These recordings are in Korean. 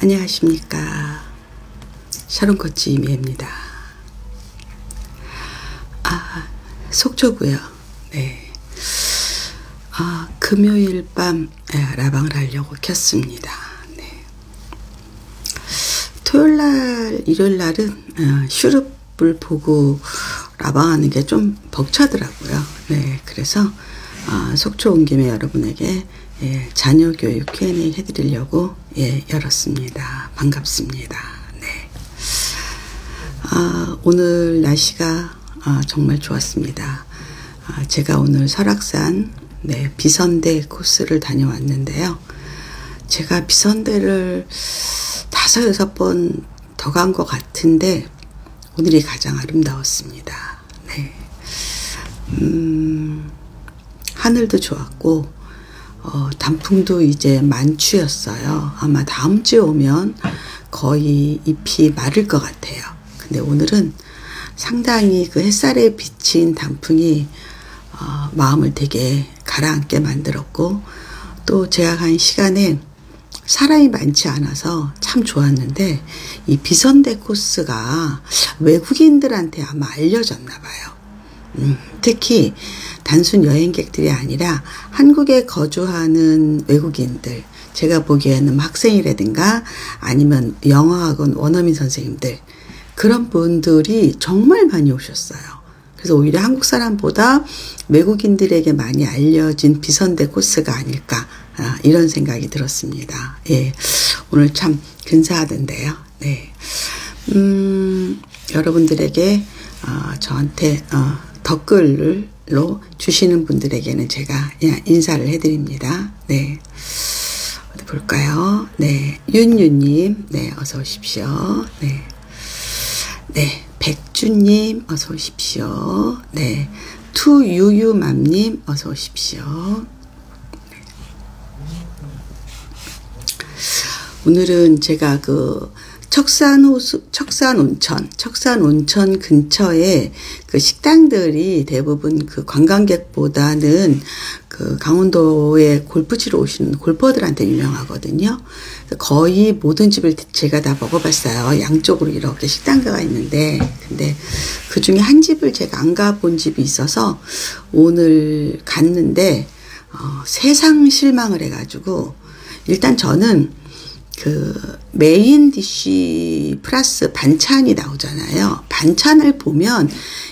안녕하십니까. 샤론코치 이미입니다. 속초고요. 네. 금요일 밤 라방을 하려고 켰습니다. 네. 토요일날, 일요일날은 슈룹을 보고 라방하는 게 좀 벅차더라고요. 네. 그래서 속초 온 김에 여러분에게 자녀 교육 Q&A 해드리려고 열었습니다. 반갑습니다. 네. 오늘 날씨가 정말 좋았습니다. 제가 오늘 설악산 비선대 코스를 다녀왔는데요. 제가 비선대를 5-6번 더 간 것 같은데 오늘이 가장 아름다웠습니다. 네. 하늘도 좋았고 단풍도 이제 만추였어요. 아마 다음 주에 오면 거의 잎이 마를 것 같아요. 근데 오늘은 상당히 그 햇살에 비친 단풍이 마음을 되게 가라앉게 만들었고, 또 제가 간 시간에 사람이 많지 않아서 참 좋았는데, 이 비선대 코스가 외국인들한테 아마 알려졌나 봐요. 특히 단순 여행객들이 아니라 한국에 거주하는 외국인들, 제가 보기에는 학생이라든가 아니면 영어학원 원어민 선생님들, 그런 분들이 정말 많이 오셨어요. 그래서 오히려 한국 사람보다 외국인들에게 많이 알려진 비선대 코스가 아닐까, 이런 생각이 들었습니다. 예, 오늘 참 근사하던데요. 네. 여러분들에게 저한테 댓글로 주시는 분들에게는 제가 인사를 해드립니다. 네. 어디 볼까요? 네. 윤유님, 네, 어서 오십시오. 네. 네. 백주님, 어서 오십시오. 네. 투유유맘님, 어서 오십시오. 오늘은 제가 척산온천 근처에 그 식당들이 대부분 그 관광객보다는 그 강원도에 골프 치러 오시는 골퍼들한테 유명하거든요. 거의 모든 집을 제가 다 먹어봤어요. 양쪽으로 이렇게 식당가가 있는데, 근데 그 중에 한 집을 제가 안 가본 집이 있어서 오늘 갔는데, 세상 실망을 해가지고, 일단 저는 그 메인 디쉬 플러스 반찬이 나오잖아요. 반찬을 보면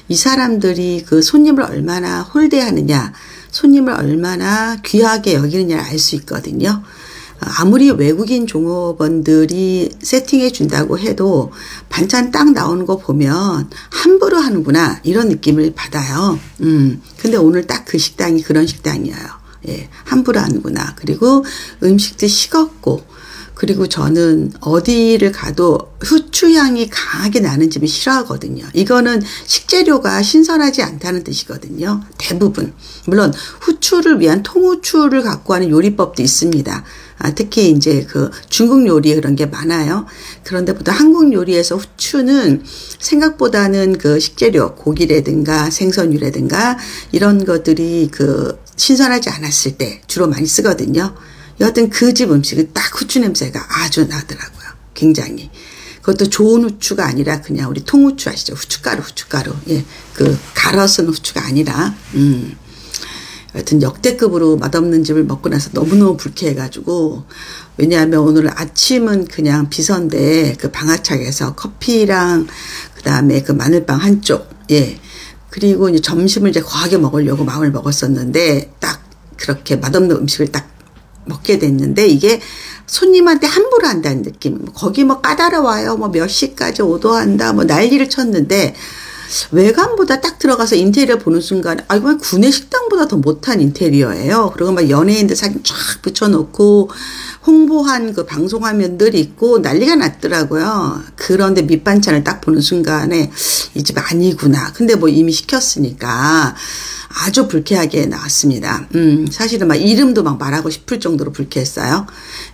이 사람들이 그 손님을 얼마나 홀대하느냐, 손님을 얼마나 귀하게 여기느냐를 알 수 있거든요. 아무리 외국인 종업원들이 세팅해 준다고 해도 반찬 딱 나오는 거 보면 함부로 하는구나, 이런 느낌을 받아요. 근데 오늘 딱 그 식당이 그런 식당이에요. 예, 함부로 하는구나. 그리고 음식도 식었고, 그리고 저는 어디를 가도 후추 향이 강하게 나는 집을 싫어하거든요. 이거는 식재료가 신선하지 않다는 뜻이거든요. 대부분. 물론 후추를 위한 통후추를 갖고 하는 요리법도 있습니다. 특히 이제 그 중국 요리에 그런 게 많아요. 그런데 보통 한국 요리에서 후추는 생각보다는 그 식재료, 고기라든가 생선류라든가 이런 것들이 그 신선하지 않았을 때 주로 많이 쓰거든요. 여하튼 그 집 음식은 딱 후추 냄새가 아주 나더라고요. 굉장히. 그것도 좋은 후추가 아니라 그냥 우리 통후추 아시죠? 후춧가루. 예. 그 갈아 쓴 후추가 아니라, 여하튼 역대급으로 맛없는 집을 먹고 나서 너무너무 불쾌해가지고, 왜냐하면 오늘 아침은 그냥 비선대 그 방아차에서 커피랑 그 다음에 그 마늘빵 한쪽, 예. 그리고 이제 점심을 이제 거하게 먹으려고 마음을 먹었었는데, 딱 그렇게 맛없는 음식을 딱 먹게 됐는데, 이게 손님한테 함부로 한다는 느낌. 거기 뭐 까다로워요. 뭐 몇 시까지 오도한다. 뭐 난리를 쳤는데, 외관보다 딱 들어가서 인테리어 보는 순간, 이거 구내 식당보다 더 못한 인테리어예요. 그리고 막 연예인들 사진 쫙 붙여놓고, 홍보한 그 방송화면들이 있고 난리가 났더라고요. 그런데 밑반찬을 딱 보는 순간에 이 집 아니구나. 근데 뭐 이미 시켰으니까 아주 불쾌하게 나왔습니다. 사실은 막 이름도 막 말하고 싶을 정도로 불쾌했어요.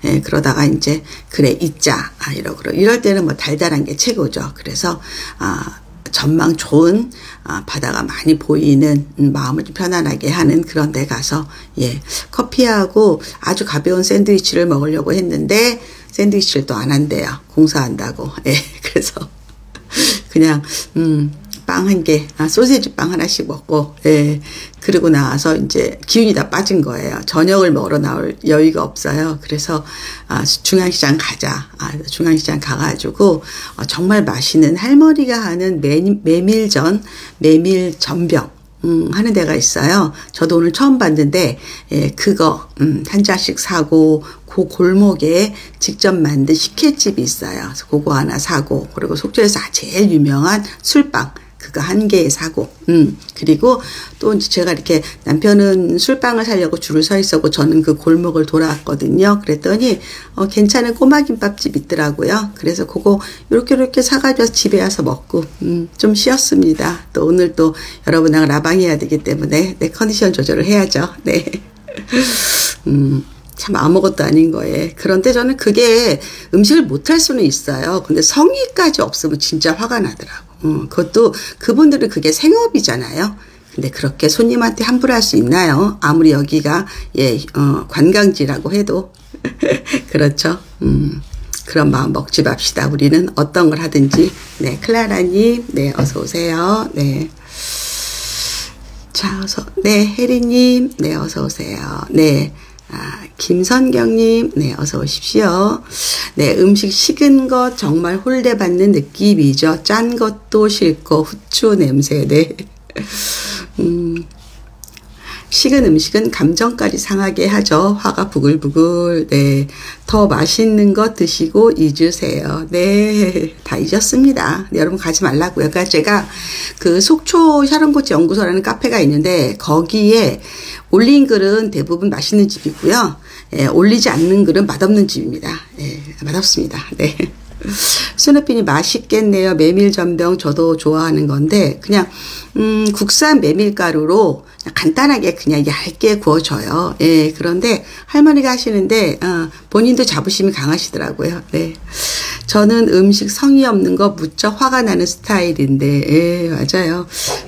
예, 그러다가 이제 그래 잊자 이럴 때는 뭐 달달한 게 최고죠. 그래서 전망 좋은 바다가 많이 보이는 마음을 좀 편안하게 하는 그런 데 가서 예 커피하고 아주 가벼운 샌드위치를 먹으려고 했는데 샌드위치를 또 안 한대요. 공사한다고. 예 그래서 그냥 빵 한 개, 소세지 빵 하나씩 먹고, 예. 그러고 나와서 이제 기운이 다 빠진 거예요. 저녁을 먹으러 나올 여유가 없어요. 그래서, 중앙시장 가자. 중앙시장 가가지고, 정말 맛있는 할머니가 하는 메밀전병. 하는 데가 있어요. 저도 오늘 처음 봤는데, 예, 그거, 한 잔씩 사고, 그 골목에 직접 만든 식혜집이 있어요. 그래서 그거 하나 사고, 그리고 속초에서 제일 유명한 술빵. 그거 한 개 사고, 그리고 또 이제 제가 이렇게 남편은 술빵을 사려고 줄을 서 있었고 저는 그 골목을 돌아왔거든요. 그랬더니, 괜찮은 꼬마김밥집 있더라고요. 그래서 그거 이렇게 사가지고 집에 와서 먹고, 좀 쉬었습니다. 또 오늘 또 여러분하고 라방해야 되기 때문에 내 컨디션 조절을 해야죠. 네. 참 아무것도 아닌 거예요. 그런데 저는 그게 음식을 못할 수는 있어요. 근데 성의까지 없으면 진짜 화가 나더라고. 그것도 그분들은 그게 생업이잖아요. 근데 그렇게 손님한테 함부로 할 수 있나요? 아무리 여기가 예 관광지라고 해도 그렇죠. 그런 마음 먹지 맙시다. 우리는 어떤 걸 하든지. 네, 클라라님, 네 어서 오세요. 네. 자, 네 혜리님, 네 어서 오세요. 네. 김선경님, 네, 어서 오십시오. 네, 음식 식은 것 정말 홀대받는 느낌이죠. 짠 것도 싫고, 후추 냄새, 네. 식은 음식은 감정까지 상하게 하죠. 화가 부글부글. 네. 더 맛있는 것 드시고 잊으세요. 네. 다 잊었습니다. 네, 여러분 가지 말라고요. 그러니까 제가 그 속초 샤론코치 연구소라는 카페가 있는데 거기에 올린 글은 대부분 맛있는 집이고요. 예, 올리지 않는 글은 맛없는 집입니다. 예, 맛없습니다. 네. 스누피니 맛있겠네요. 메밀전병 저도 좋아하는 건데 그냥 국산 메밀가루로 간단하게 그냥 얇게 구워줘요. 예, 그런데 할머니가 하시는데 본인도 자부심이 강하시더라고요. 네. 저는 음식 성의 없는 거 무척 화가 나는 스타일인데 예, 맞아요.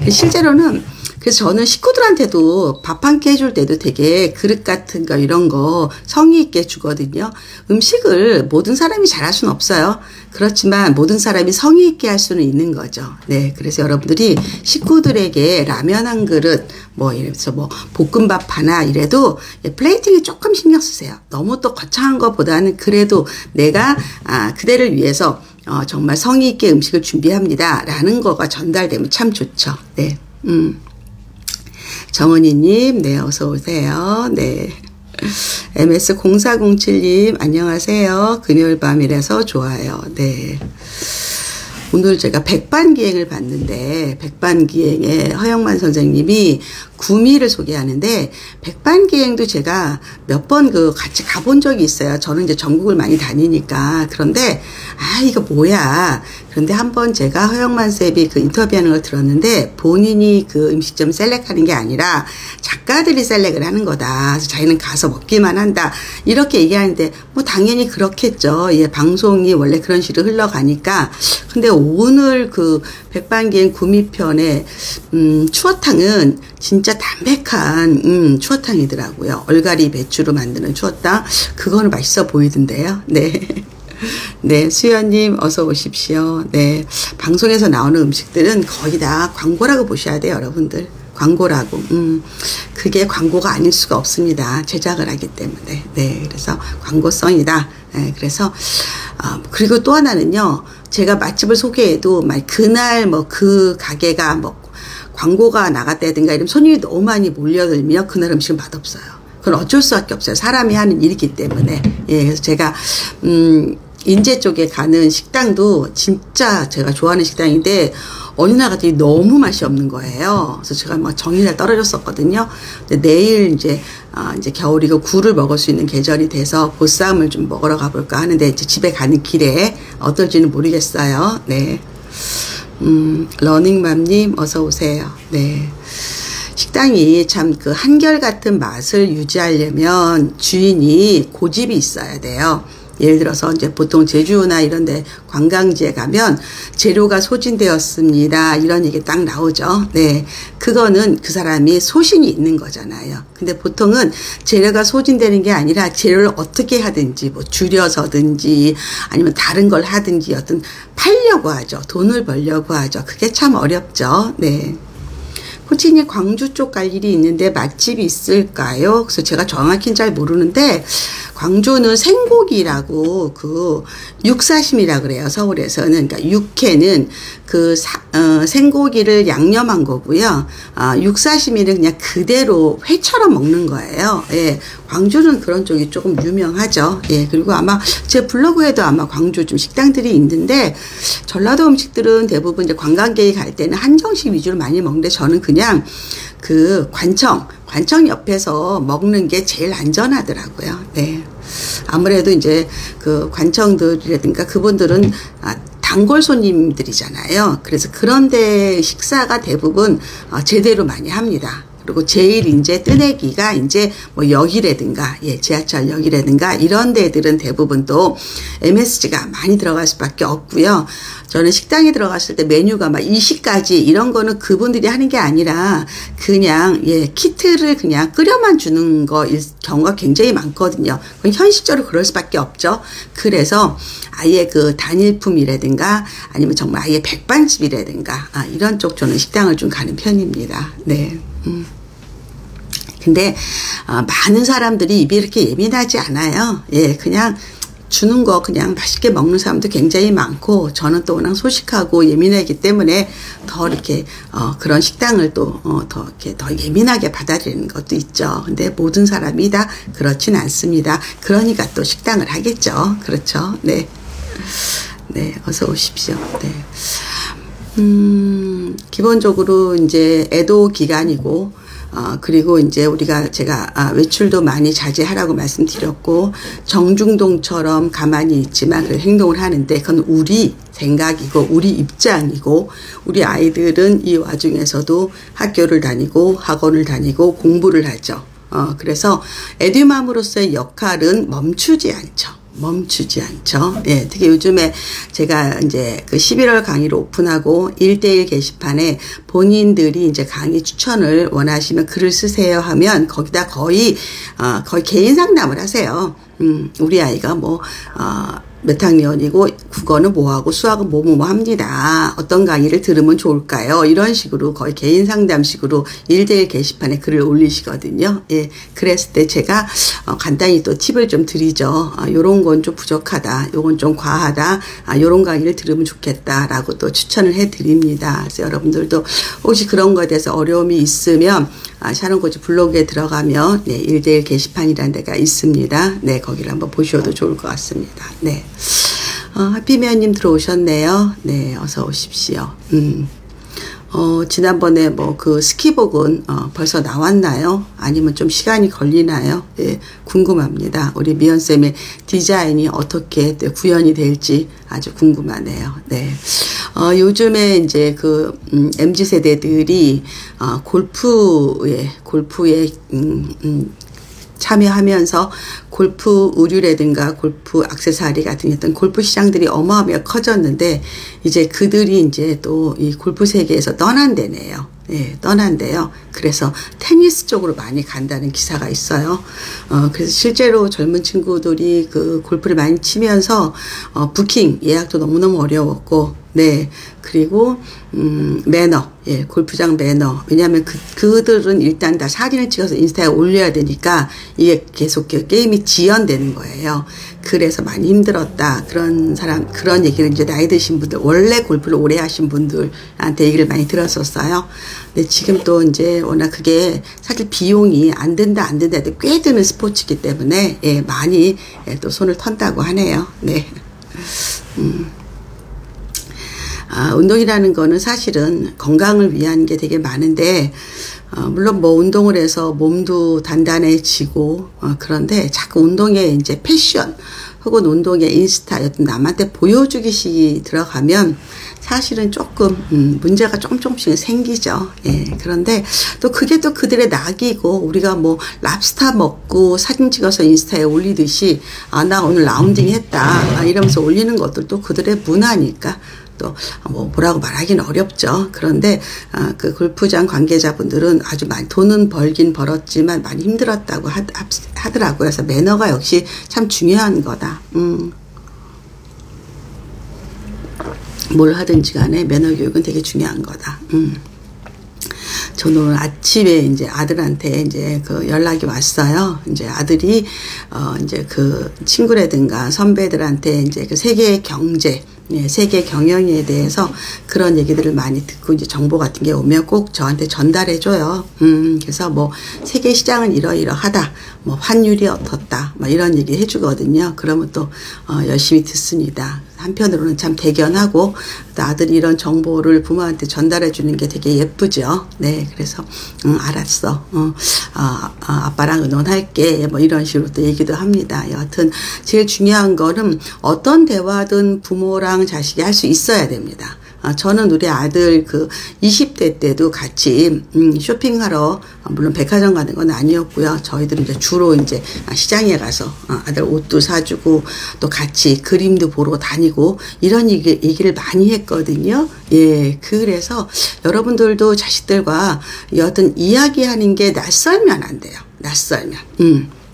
실제로는 그래서 저는 식구들한테도 밥 한 끼 해줄 때도 되게 그릇 같은 거 이런 거 성의 있게 주거든요. 음식을 모든 사람이 잘할 수는 없어요. 그렇지만 모든 사람이 성의 있게 할 수는 있는 거죠. 네, 그래서 여러분들이 식구들에게 라면 한 그릇, 뭐 이래서 뭐 볶음밥 하나 이래도 플레이팅에 조금 신경 쓰세요. 너무 또 거창한 것보다는 그래도 내가 그대를 위해서 정말 성의 있게 음식을 준비합니다라는 거가 전달되면 참 좋죠. 네, 정은희님, 네, 어서 오세요. 네. MS0407님, 안녕하세요. 금요일 밤이라서 좋아요. 네. 오늘 제가 백반기행을 봤는데, 백반기행에 허영만 선생님이 구미를 소개하는데, 백반기행도 제가 몇 번 같이 가본 적이 있어요. 저는 이제 전국을 많이 다니니까. 그런데, 이거 뭐야. 그런데 한번 제가 허영만 쌤이 그 인터뷰하는 걸 들었는데, 본인이 그 음식점 셀렉하는 게 아니라 작가들이 셀렉을 하는 거다. 그래서 자기는 가서 먹기만 한다. 이렇게 얘기하는데, 뭐 당연히 그렇겠죠. 예, 방송이 원래 그런 식으로 흘러가니까. 근데 오늘 그 백반기행 구미편의, 추어탕은 진짜 담백한, 추어탕이더라고요. 얼갈이 배추로 만드는 추어탕. 그거는 맛있어 보이던데요. 네. 네, 수연님 어서 오십시오. 네, 방송에서 나오는 음식들은 거의 다 광고라고 보셔야 돼요, 여러분들. 광고라고. 그게 광고가 아닐 수가 없습니다. 제작을 하기 때문에. 네, 그래서 광고성이다. 네, 그래서 그리고 또 하나는요. 제가 맛집을 소개해도 그날 뭐 그 가게가 뭐 광고가 나갔다든가 이러면 손님이 너무 많이 몰려들면 그날 음식은 맛없어요. 그건 어쩔 수밖에 없어요. 사람이 하는 일이기 때문에. 예, 그래서 제가 인제 쪽에 가는 식당도 진짜 제가 좋아하는 식당인데 어느 날 갔더니 너무 맛이 없는 거예요. 그래서 제가 막 정이 날 떨어졌었거든요. 근데 내일 이제 겨울이고 굴을 먹을 수 있는 계절이 돼서 보쌈을 좀 먹으러 가볼까 하는데 이제 집에 가는 길에 어떨지는 모르겠어요. 네. 러닝맘님 어서 오세요. 네. 식당이 참 그 한결같은 맛을 유지하려면 주인이 고집이 있어야 돼요. 예를 들어서 이제 보통 제주나 이런 데 관광지에 가면 재료가 소진되었습니다. 이런 얘기 딱 나오죠. 네. 그거는 그 사람이 소신이 있는 거잖아요. 근데 보통은 재료가 소진되는 게 아니라 재료를 어떻게 하든지 뭐 줄여서든지 아니면 다른 걸 하든지 어떤 팔려고 하죠. 돈을 벌려고 하죠. 그게 참 어렵죠. 네. 코치님 광주 쪽 갈 일이 있는데 맛집이 있을까요? 그래서 제가 정확히는 잘 모르는데 광주는 생고기라고 그 육사심이라 그래요. 서울에서는. 그러니까 육회는 그 생고기를 양념한 거고요. 육사시미는 그냥 그대로 회처럼 먹는 거예요. 예. 광주는 그런 쪽이 조금 유명하죠. 예. 그리고 아마 제 블로그에도 아마 광주 좀 식당들이 있는데 전라도 음식들은 대부분 이제 관광객이 갈 때는 한정식 위주로 많이 먹는데 저는 그냥 그 관청 옆에서 먹는 게 제일 안전하더라고요. 네. 아무래도 이제 그 관청들이라든가 그분들은 단골 손님들이잖아요. 그래서 그런데 식사가 대부분 제대로 많이 합니다. 그리고 제일 이제 뜨내기가 이제 뭐 역이라든가, 예, 지하철 역이라든가 이런 데들은 대부분 또 MSG가 많이 들어갈 수밖에 없고요. 저는 식당에 들어갔을 때 메뉴가 막 20가지 이런 거는 그분들이 하는 게 아니라 그냥, 예, 키트를 그냥 끓여만 주는 거일 경우가 굉장히 많거든요. 그건 현실적으로 그럴 수밖에 없죠. 그래서 아예 그 단일품이라든가 아니면 정말 아예 백반집이라든가, 이런 쪽 저는 식당을 좀 가는 편입니다. 네. 근데 많은 사람들이 입이 이렇게 예민하지 않아요. 예, 그냥 주는 거 그냥 맛있게 먹는 사람도 굉장히 많고 저는 또 워낙 소식하고 예민하기 때문에 더 이렇게 그런 식당을 또 더 이렇게 더 예민하게 받아들이는 것도 있죠. 근데 모든 사람이 다 그렇진 않습니다. 그러니까 또 식당을 하겠죠. 그렇죠. 네. 네, 어서 오십시오. 네. 기본적으로 이제 애도 기간이고 그리고 이제 제가 외출도 많이 자제하라고 말씀드렸고 정중동처럼 가만히 있지만 행동을 하는데 그건 우리 생각이고 우리 입장이고 우리 아이들은 이 와중에서도 학교를 다니고 학원을 다니고 공부를 하죠. 그래서 에듀맘으로서의 역할은 멈추지 않죠. 예, 특히 요즘에 제가 이제 그 11월 강의를 오픈하고 1:1 게시판에 본인들이 이제 강의 추천을 원하시면 글을 쓰세요 하면 거기다 거의 개인 상담을 하세요. 우리 아이가 몇 학년이고 국어는 뭐하고 수학은 뭐뭐 합니다. 어떤 강의를 들으면 좋을까요? 이런 식으로 거의 개인 상담식으로 1:1 게시판에 글을 올리시거든요. 예, 그랬을 때 제가 간단히 또 팁을 좀 드리죠. 요런 건 좀 부족하다. 요건 좀 과하다. 요런 강의를 들으면 좋겠다라고 또 추천을 해드립니다. 그래서 여러분들도 혹시 그런 거에 대해서 어려움이 있으면 샤론 코치 블로그에 들어가면 1:1 게시판이라는 데가 있습니다. 네, 거기를 한번 보셔도 좋을 것 같습니다. 네. 하피미아님 들어오셨네요. 네, 어서 오십시오. 지난번에 그 스키복은 벌써 나왔나요? 아니면 좀 시간이 걸리나요? 예, 궁금합니다. 우리 미연쌤의 디자인이 어떻게 구현이 될지 아주 궁금하네요. 네. 요즘에 이제 MZ세대들이 골프에 참여하면서 골프 의류라든가 골프 액세서리 같은 어떤 골프 시장들이 어마어마하게 커졌는데 이제 그들이 이제 또 이 골프 세계에서 떠난대네요. 네, 떠난대요. 그래서 테니스 쪽으로 많이 간다는 기사가 있어요. 그래서 실제로 젊은 친구들이 그 골프를 많이 치면서 부킹 예약도 너무너무 어려웠고, 네, 그리고 매너, 예, 골프장 매너. 왜냐하면 그들은 일단 다 사진을 찍어서 인스타에 올려야 되니까 이게 계속 게임이 지연되는 거예요. 그래서 많이 힘들었다. 그런 얘기를 이제 나이 드신 분들, 원래 골프를 오래 하신 분들한테 얘기를 많이 들었었어요. 근데 지금 또 이제 워낙 그게 사실 비용이 안 든다 해도 꽤 드는 스포츠이기 때문에, 예, 많이 또 손을 턴다고 하네요. 네. 운동이라는 거는 사실은 건강을 위한 게 되게 많은데, 물론 운동을 해서 몸도 단단해지고, 그런데 자꾸 운동에 이제 패션, 혹은 운동에 인스타 여튼 남한테 보여주기식이 들어가면 사실은 조금 문제가 조금씩 생기죠. 예. 그런데 또 그게 또 그들의 낙이고, 우리가 뭐 랍스타 먹고 사진 찍어서 인스타에 올리듯이 나 오늘 라운딩 했다 이러면서 올리는 것들도 그들의 문화니까 또 뭐라고 말하기는 어렵죠. 그런데 그 골프장 관계자분들은 아주 많이 돈은 벌긴 벌었지만 많이 힘들었다고 하더라고요. 그래서 매너가 역시 참 중요한 거다. 뭘 하든지 간에 매너 교육은 되게 중요한 거다. 저는 오늘 아침에 이제 아들한테 이제 그 연락이 왔어요. 이제 아들이 이제 그 친구라든가 선배들한테 이제 그 세계 경제, 세계 경영에 대해서 그런 얘기들을 많이 듣고 이제 정보 같은 게 오면 꼭 저한테 전달해 줘요. 그래서 뭐 세계 시장은 이러이러하다, 뭐 환율이 어떻다, 뭐 이런 얘기 해주거든요. 그러면 또 열심히 듣습니다. 한편으로는 참 대견하고, 또 아들이 이런 정보를 부모한테 전달해 주는 게 되게 예쁘죠. 네, 그래서 알았어. 아빠랑 의논할게. 뭐 이런 식으로 또 얘기도 합니다. 여하튼 제일 중요한 거는 어떤 대화든 부모랑 자식이 할 수 있어야 됩니다. 저는 우리 아들 그 20대 때도 같이 쇼핑하러, 물론 백화점 가는 건 아니었고요. 저희들은 이제 주로 이제 시장에 가서 아들 옷도 사주고 또 같이 그림도 보러 다니고 이런 얘기를 많이 했거든요. 예, 그래서 여러분들도 자식들과 여하튼 이야기하는 게 낯설면 안 돼요. 낯설면.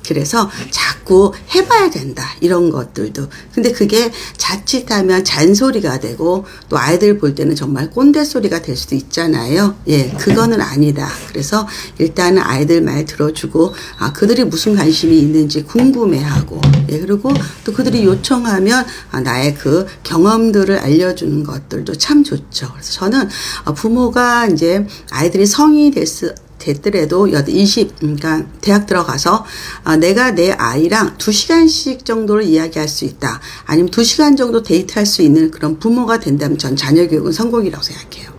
그래서 자꾸 해봐야 된다. 이런 것들도. 근데 그게 자칫하면 잔소리가 되고 또 아이들 볼 때는 정말 꼰대 소리가 될 수도 있잖아요. 예, 그거는 아니다. 그래서 일단은 아이들 말 들어주고, 그들이 무슨 관심이 있는지 궁금해하고, 예, 그리고 또 그들이 요청하면 나의 그 경험들을 알려주는 것들도 참 좋죠. 그래서 저는 부모가 이제 아이들이 성인이 됐더라도 20, 그러니까 대학 들어가서 내가 내 아이랑 2시간씩 정도를 이야기할 수 있다. 아니면 2시간 정도 데이트할 수 있는 그런 부모가 된다면 전 자녀 교육은 성공이라고 생각해요.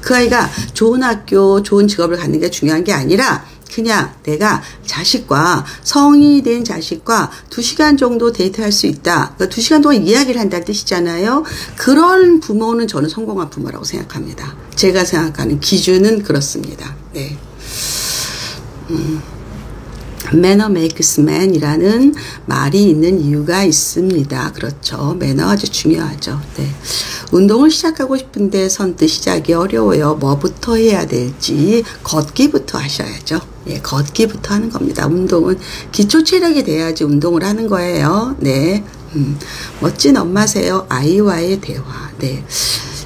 그 아이가 좋은 학교, 좋은 직업을 갖는 게 중요한 게 아니라 그냥 내가 자식과, 성인이 된 자식과 2시간 정도 데이트할 수 있다. 그러니까 2시간 동안 이야기를 한다는 뜻이잖아요. 그런 부모는 저는 성공한 부모라고 생각합니다. 제가 생각하는 기준은 그렇습니다. 네. Manner makes man이라는 말이 있는 이유가 있습니다. 그렇죠. 매너 아주 중요하죠. 네. 운동을 시작하고 싶은데 선뜻 시작이 어려워요. 뭐부터 해야 될지 걷기부터 하셔야죠. 예, 걷기부터 하는 겁니다. 운동은 기초 체력이 돼야지 운동을 하는 거예요. 네. 멋진 엄마세요. 아이와의 대화. 네.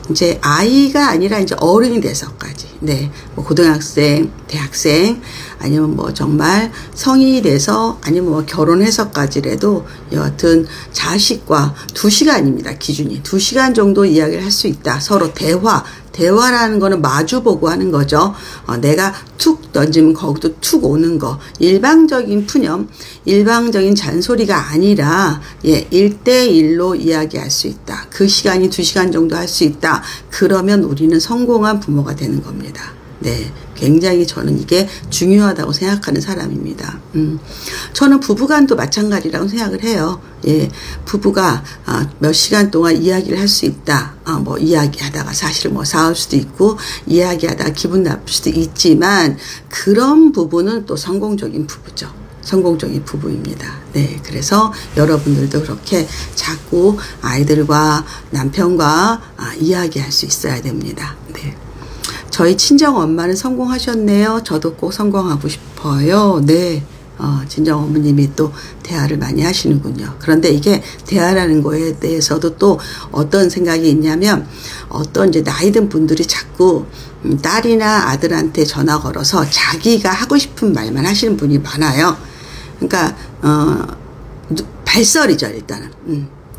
이제 아이가 아니라 이제 어른이 돼서까지. 네. 뭐 고등학생, 대학생, 아니면 뭐 정말 성인이 돼서, 아니면 뭐 결혼해서까지라도 여하튼 자식과 2시간입니다. 기준이. 2시간 정도 이야기를 할 수 있다. 서로 대화라는 거는 마주보고 하는 거죠. 내가 툭 던지면 거기도 툭 오는 거. 일방적인 푸념, 일방적인 잔소리가 아니라, 예, 1대1로 이야기할 수 있다. 그 시간이 2시간 정도 할 수 있다. 그러면 우리는 성공한 부모가 되는 겁니다. 네. 굉장히 저는 이게 중요하다고 생각하는 사람입니다. 저는 부부간도 마찬가지라고 생각을 해요. 예, 부부가 몇 시간 동안 이야기를 할 수 있다. 뭐 이야기하다가 사실 뭐 싸울 수도 있고, 이야기하다가 기분 나쁠 수도 있지만, 그런 부부는 또 성공적인 부부죠. 성공적인 부부입니다. 네, 그래서 여러분들도 그렇게 자꾸 아이들과 남편과 이야기할 수 있어야 됩니다. 네. 저희 친정 엄마는 성공하셨네요. 저도 꼭 성공하고 싶어요. 네. 친정 어머님이 또 대화를 많이 하시는군요. 그런데 이게 대화라는 거에 대해서도 또 어떤 생각이 있냐면, 어떤 이제 나이 든 분들이 자꾸 딸이나 아들한테 전화 걸어서 자기가 하고 싶은 말만 하시는 분이 많아요. 그러니까 발설이죠, 일단은.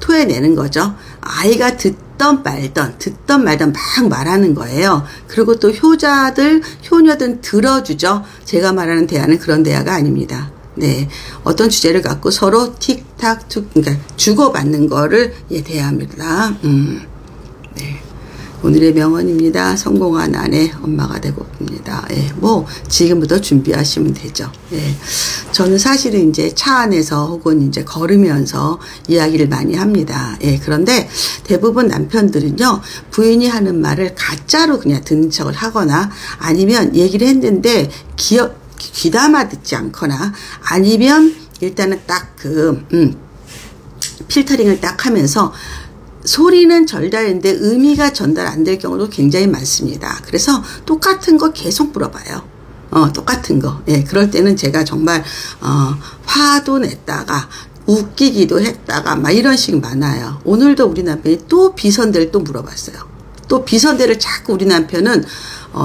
토해내는 거죠. 아이가 듣던 말던 막 말하는 거예요. 그리고 또 효녀들은 들어주죠. 제가 말하는 대화는 그런 대화가 아닙니다. 네. 어떤 주제를 갖고 서로 틱탁 툭, 그러니까 주고받는 거를, 예, 대화합니다. 네. 오늘의 명언입니다. 성공한 아내, 엄마가 되고입니다. 예, 뭐 지금부터 준비하시면 되죠. 예, 저는 사실은 이제 차 안에서 혹은 이제 걸으면서 이야기를 많이 합니다. 예, 그런데 대부분 남편들은요, 부인이 하는 말을 가짜로 그냥 듣는 척을 하거나 아니면 얘기를 했는데 귀담아 듣지 않거나 아니면 일단은 딱 필터링을 딱 하면서 소리는 전달되는데 의미가 전달 안 될 경우도 굉장히 많습니다. 그래서 똑같은 거 계속 물어봐요. 똑같은 거. 예, 그럴 때는 제가 정말, 화도 냈다가, 웃기기도 했다가, 막 이런 식 많아요. 오늘도 우리 남편이 또 비선대를 또 물어봤어요. 또 비선대를 자꾸 우리 남편은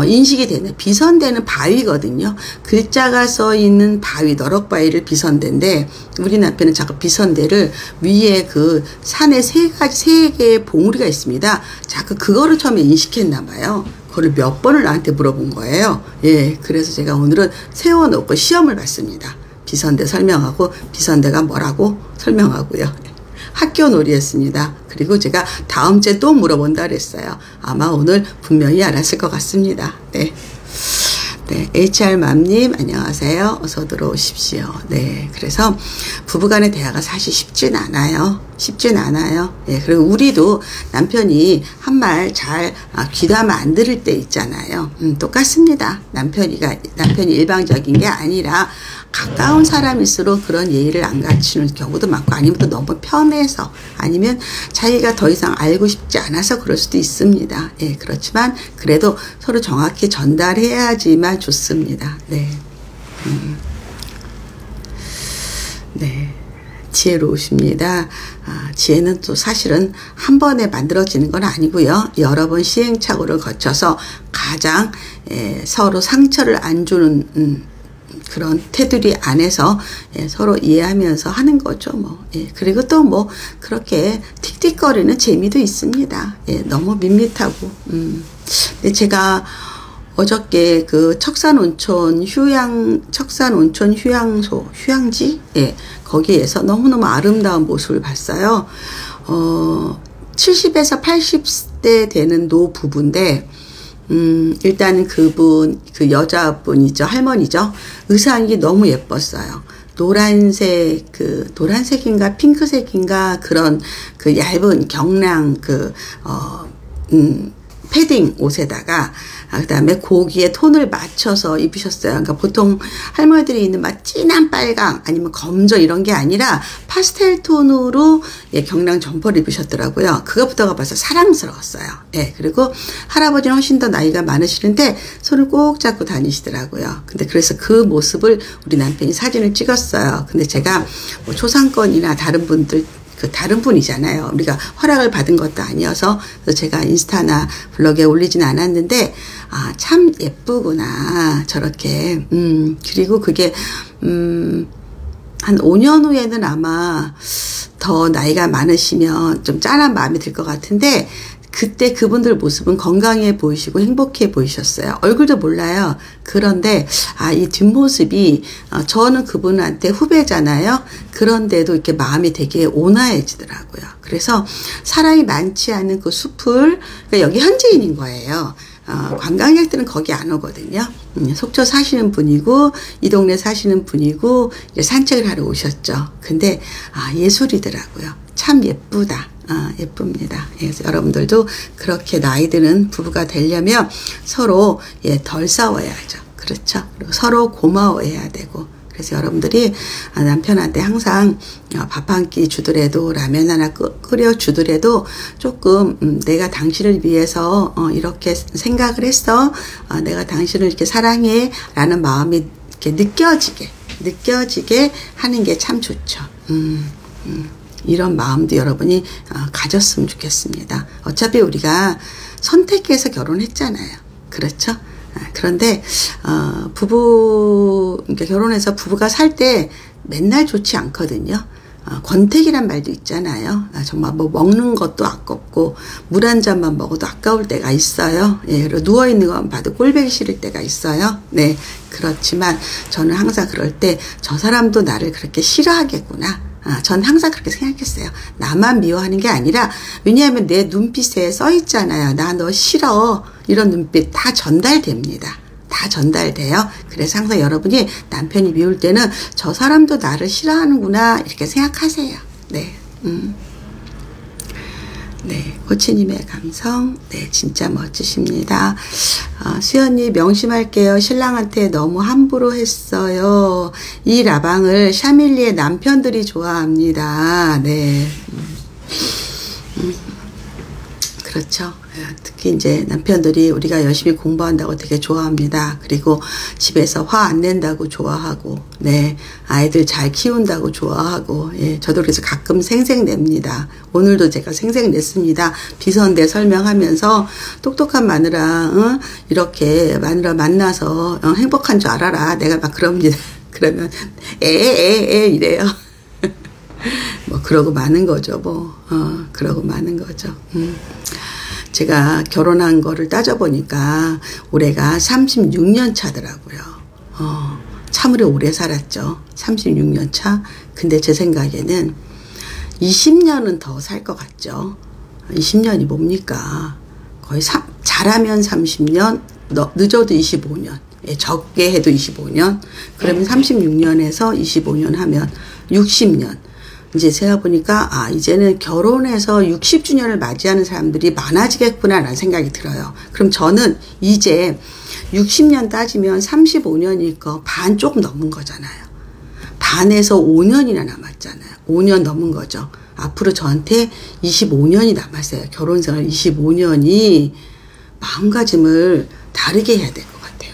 인식이 되네. 비선대는 바위거든요. 글자가 써 있는 바위, 너럭바위를 비선대인데 우리 남편은 자꾸 비선대를 위에 그 산에 세 개의 봉우리가 있습니다. 자꾸 그거를 처음에 인식했나 봐요. 그거를 몇 번을 나한테 물어본 거예요. 예, 그래서 제가 오늘은 세워놓고 시험을 봤습니다. 비선대 설명하고 비선대가 뭐라고 설명하고요. 학교 놀이했습니다. 그리고 제가 다음 주에 또 물어본다 그랬어요. 아마 오늘 분명히 알았을 것 같습니다. 네. 네, HR맘님 안녕하세요. 어서 들어오십시오. 네, 그래서 부부간의 대화가 사실 쉽진 않아요. 쉽진 않아요. 네, 그리고 우리도 남편이 한 말 잘 귀담아 안 들을 때 있잖아요. 똑같습니다. 남편이 일방적인 게 아니라 가까운 사람일수록 그런 예의를 안 갖추는 경우도 많고 아니면 또 너무 편해서 아니면 자기가 더 이상 알고 싶지 않아서 그럴 수도 있습니다. 예, 그렇지만 그래도 서로 정확히 전달해야지만 좋습니다. 네. 네. 지혜로우십니다. 지혜는 또 사실은 한 번에 만들어지는 건 아니고요. 여러 번 시행착오를 거쳐서 가장 서로 상처를 안 주는 그런 테두리 안에서 서로 이해하면서 하는 거죠. 뭐. 그리고 또 뭐 그렇게 틱틱거리는 재미도 있습니다. 너무 밋밋하고. 근데 제가 어저께 그 척산온천 휴양지? 거기에서 너무너무 아름다운 모습을 봤어요. 70에서 80대 되는 노부부인데, 일단은 그 여자분이죠. 할머니죠. 의상이 너무 예뻤어요. 노란색인가 핑크색인가 그런 그 얇은 경량 패딩 옷에다가 그다음에 고기에 톤을 맞춰서 입으셨어요. 그러니까 보통 할머니들이 있는 막 진한 빨강 아니면 검정 이런 게 아니라 파스텔 톤으로 경량 점퍼를 입으셨더라고요. 그것부터가 벌써 사랑스러웠어요. 그리고 할아버지는 훨씬 더 나이가 많으시는데 손을 꼭 잡고 다니시더라고요. 근데 그래서 그 모습을 우리 남편이 사진을 찍었어요. 근데 제가 뭐 초상권이나 다른 분이잖아요. 우리가 허락을 받은 것도 아니어서 그래서 제가 인스타나 블로그에 올리진 않았는데 참 예쁘구나 저렇게. 그리고 그게 한 5년 후에는 아마 더 나이가 많으시면 좀 짠한 마음이 들 것 같은데 그때 그분들 모습은 건강해 보이시고 행복해 보이셨어요. 얼굴도 몰라요. 그런데 이 뒷모습이 저는 그분한테 후배잖아요. 그런데도 이렇게 마음이 되게 온화해지더라고요. 그래서 사람이 많지 않은 그 숲을 그러니까 여기 현지인인 거예요. 관광객들은 거기 안 오거든요. 속초 사시는 분이고 이 동네 사시는 분이고 이제 산책을 하러 오셨죠. 근데 예술이더라고요. 참 예쁘다. 예쁩니다. 그래서 여러분들도 그렇게 나이 드는 부부가 되려면 서로 덜 싸워야죠. 그렇죠. 그리고 서로 고마워해야 되고. 그래서 여러분들이 남편한테 항상 밥 한 끼 주더라도 라면 하나 끓여 주더라도 조금 내가 당신을 위해서 이렇게 생각을 했어. 내가 당신을 이렇게 사랑해 라는 마음이 이렇게 느껴지게 하는 게 참 좋죠. 이런 마음도 여러분이 가졌으면 좋겠습니다. 어차피 우리가 선택해서 결혼했잖아요. 그렇죠? 그런데 그러니까 결혼해서 부부가 살 때 맨날 좋지 않거든요. 권태기란 말도 있잖아요. 정말 뭐 먹는 것도 아깝고 물 한 잔만 먹어도 아까울 때가 있어요. 그리고 누워있는 것만 봐도 꼴보기 싫을 때가 있어요. 네, 그렇지만 저는 항상 그럴 때 저 사람도 나를 그렇게 싫어하겠구나. 전 항상 그렇게 생각했어요. 나만 미워하는 게 아니라, 왜냐하면 내 눈빛에 써 있잖아요. 나 너 싫어. 이런 눈빛 다 전달됩니다. 다 전달돼요. 그래서 항상 여러분이 남편이 미울 때는 저 사람도 나를 싫어하는구나 이렇게 생각하세요. 네. 네, 코치님의 감성, 네, 진짜 멋지십니다. 수연님, 명심할게요. 신랑한테 너무 함부로 했어요. 이 라방을 샤밀리의 남편들이 좋아합니다. 네. 그렇죠. 특히 이제 남편들이 우리가 열심히 공부한다고 되게 좋아합니다. 그리고 집에서 화 안 낸다고 좋아하고, 네, 아이들 잘 키운다고 좋아하고, 예, 저도 그래서 가끔 생색냅니다. 오늘도 제가 생색냈습니다. 비선대 설명하면서 똑똑한 마누라, 이렇게 마누라 만나서 행복한 줄 알아라. 내가 막 그럽니다. 그러면 이래요. 뭐 그러고 마는 거죠. 그러고 마는 거죠. 제가 결혼한 거를 따져보니까 올해가 36년 차더라고요. 참으로 오래 살았죠. 36년 차. 근데 제 생각에는 20년은 더 살 것 같죠. 20년이 뭡니까? 거의 잘하면 30년, 늦어도 25년. 예, 적게 해도 25년. 그러면 36년에서 25년 하면 60년. 이제 제가 보니까 이제는 결혼해서 60주년을 맞이하는 사람들이 많아지겠구나라는 생각이 들어요. 그럼 저는 이제 60년 따지면 35년이니까 반 조금 넘은 거잖아요. 반에서 5년이나 남았잖아요. 5년 넘은 거죠. 앞으로 저한테 25년이 남았어요. 결혼생활 25년이 마음가짐을 다르게 해야 될 것 같아요.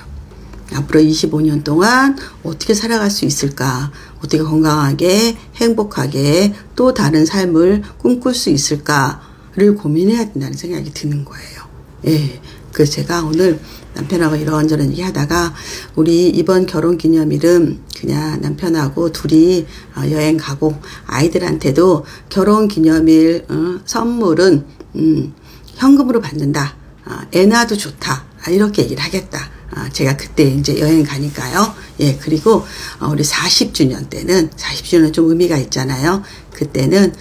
앞으로 25년 동안 어떻게 살아갈 수 있을까? 어떻게 건강하게 행복하게 또 다른 삶을 꿈꿀 수 있을까를 고민해야 된다는 생각이 드는 거예요. 예. 그래서 제가 오늘 남편하고 이런저런 얘기하다가 우리 이번 결혼기념일은 그냥 남편하고 둘이 여행 가고 아이들한테도 결혼기념일 선물은 현금으로 받는다. 애 낳아도 좋다. 이렇게 얘기를 하겠다. 제가 그때 이제 여행 가니까요. 예, 그리고 우리 40주년 때는 40주년 좀 의미가 있잖아요. 그때는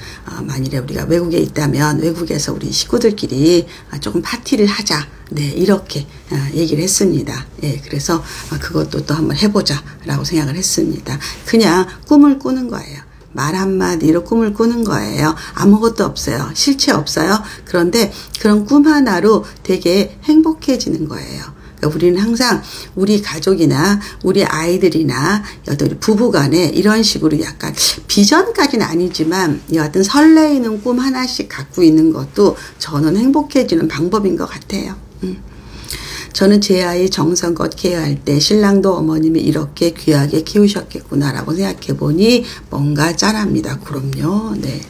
만일에 우리가 외국에 있다면 외국에서 우리 식구들끼리 조금 파티를 하자. 네, 이렇게 얘기를 했습니다. 예, 그래서 그것도 또 한번 해보자라고 생각을 했습니다. 그냥 꿈을 꾸는 거예요. 말 한마디로 꿈을 꾸는 거예요. 아무것도 없어요. 실체 없어요. 그런데 그런 꿈 하나로 되게 행복해지는 거예요. 그러니까 우리는 항상 우리 가족이나 우리 아이들이나 우리 부부간에 이런 식으로 약간 비전까지는 아니지만 여하튼 설레이는 꿈 하나씩 갖고 있는 것도 저는 행복해지는 방법인 것 같아요. 저는 제 아이 정성껏 케어할 때 신랑도 어머님이 이렇게 귀하게 키우셨겠구나라고 생각해보니 뭔가 짠합니다. 그럼요. 네.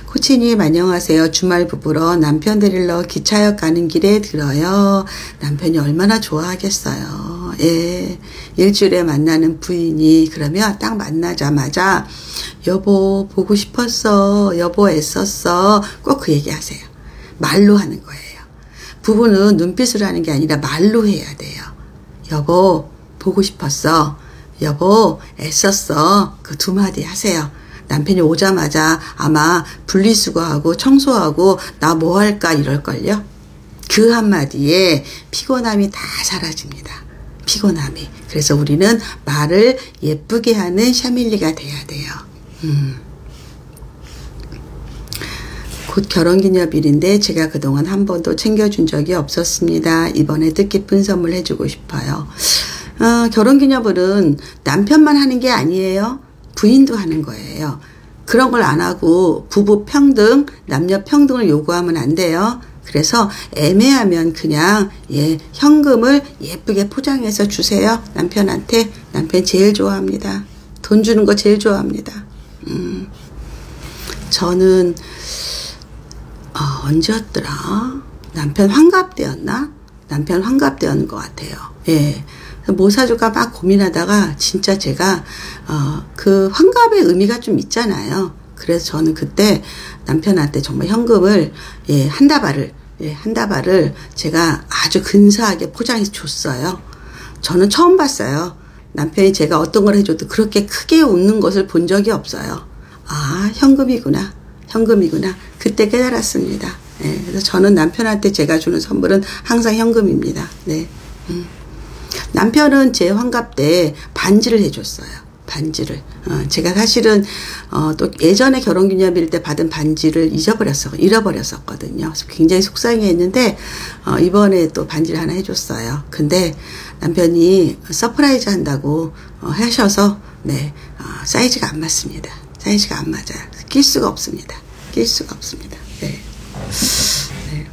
코치님 안녕하세요. 주말 부부러 남편 데리러 기차역 가는 길에 들어요. 남편이 얼마나 좋아하겠어요. 예, 일주일에 만나는 부인이 그러면 딱 만나자마자 여보 보고 싶었어. 여보 애썼어. 꼭 그 얘기하세요. 말로 하는 거예요. 부부는 눈빛으로 하는 게 아니라 말로 해야 돼요. 여보 보고 싶었어. 여보 애썼어. 그 두 마디 하세요. 남편이 오자마자 아마 분리수거하고 청소하고 나 뭐 할까 이럴걸요. 그 한마디에 피곤함이 다 사라집니다. 피곤함이. 그래서 우리는 말을 예쁘게 하는 샤밀리가 돼야 돼요. 곧 결혼기념일인데 제가 그동안 한 번도 챙겨준 적이 없었습니다. 이번에 뜻깊은 선물 해주고 싶어요. 결혼기념일은 남편만 하는 게 아니에요. 부인도 하는 거예요. 그런 걸 안 하고 부부 평등, 남녀 평등을 요구하면 안 돼요. 그래서 애매하면 그냥 현금을 예쁘게 포장해서 주세요. 남편한테. 남편 제일 좋아합니다. 돈 주는 거 제일 좋아합니다. 저는 언제였더라? 남편 환갑 때였나? 남편 환갑 때였는 것 같아요. 예. 뭐 사줄까 막 고민하다가 진짜 제가 그 환갑의 의미가 좀 있잖아요. 그래서 저는 그때 남편한테 정말 현금을 한 다발을 제가 아주 근사하게 포장해서 줬어요. 저는 처음 봤어요. 남편이 제가 어떤 걸 해줘도 그렇게 크게 웃는 것을 본 적이 없어요. 아, 현금이구나. 현금이구나. 그때 깨달았습니다. 네, 그래서 저는 남편한테 제가 주는 선물은 항상 현금입니다. 네. 남편은 제 환갑 때 반지를 해줬어요. 반지를. 제가 사실은, 또 예전에 결혼기념일 때 받은 반지를 잃어버렸었거든요. 그래서 굉장히 속상해 했는데, 이번에 또 반지를 하나 해줬어요. 근데 남편이 서프라이즈 한다고 하셔서, 네, 사이즈가 안 맞습니다. 사이즈가 안 맞아요. 낄 수가 없습니다. 낄 수가 없습니다. 네. 네.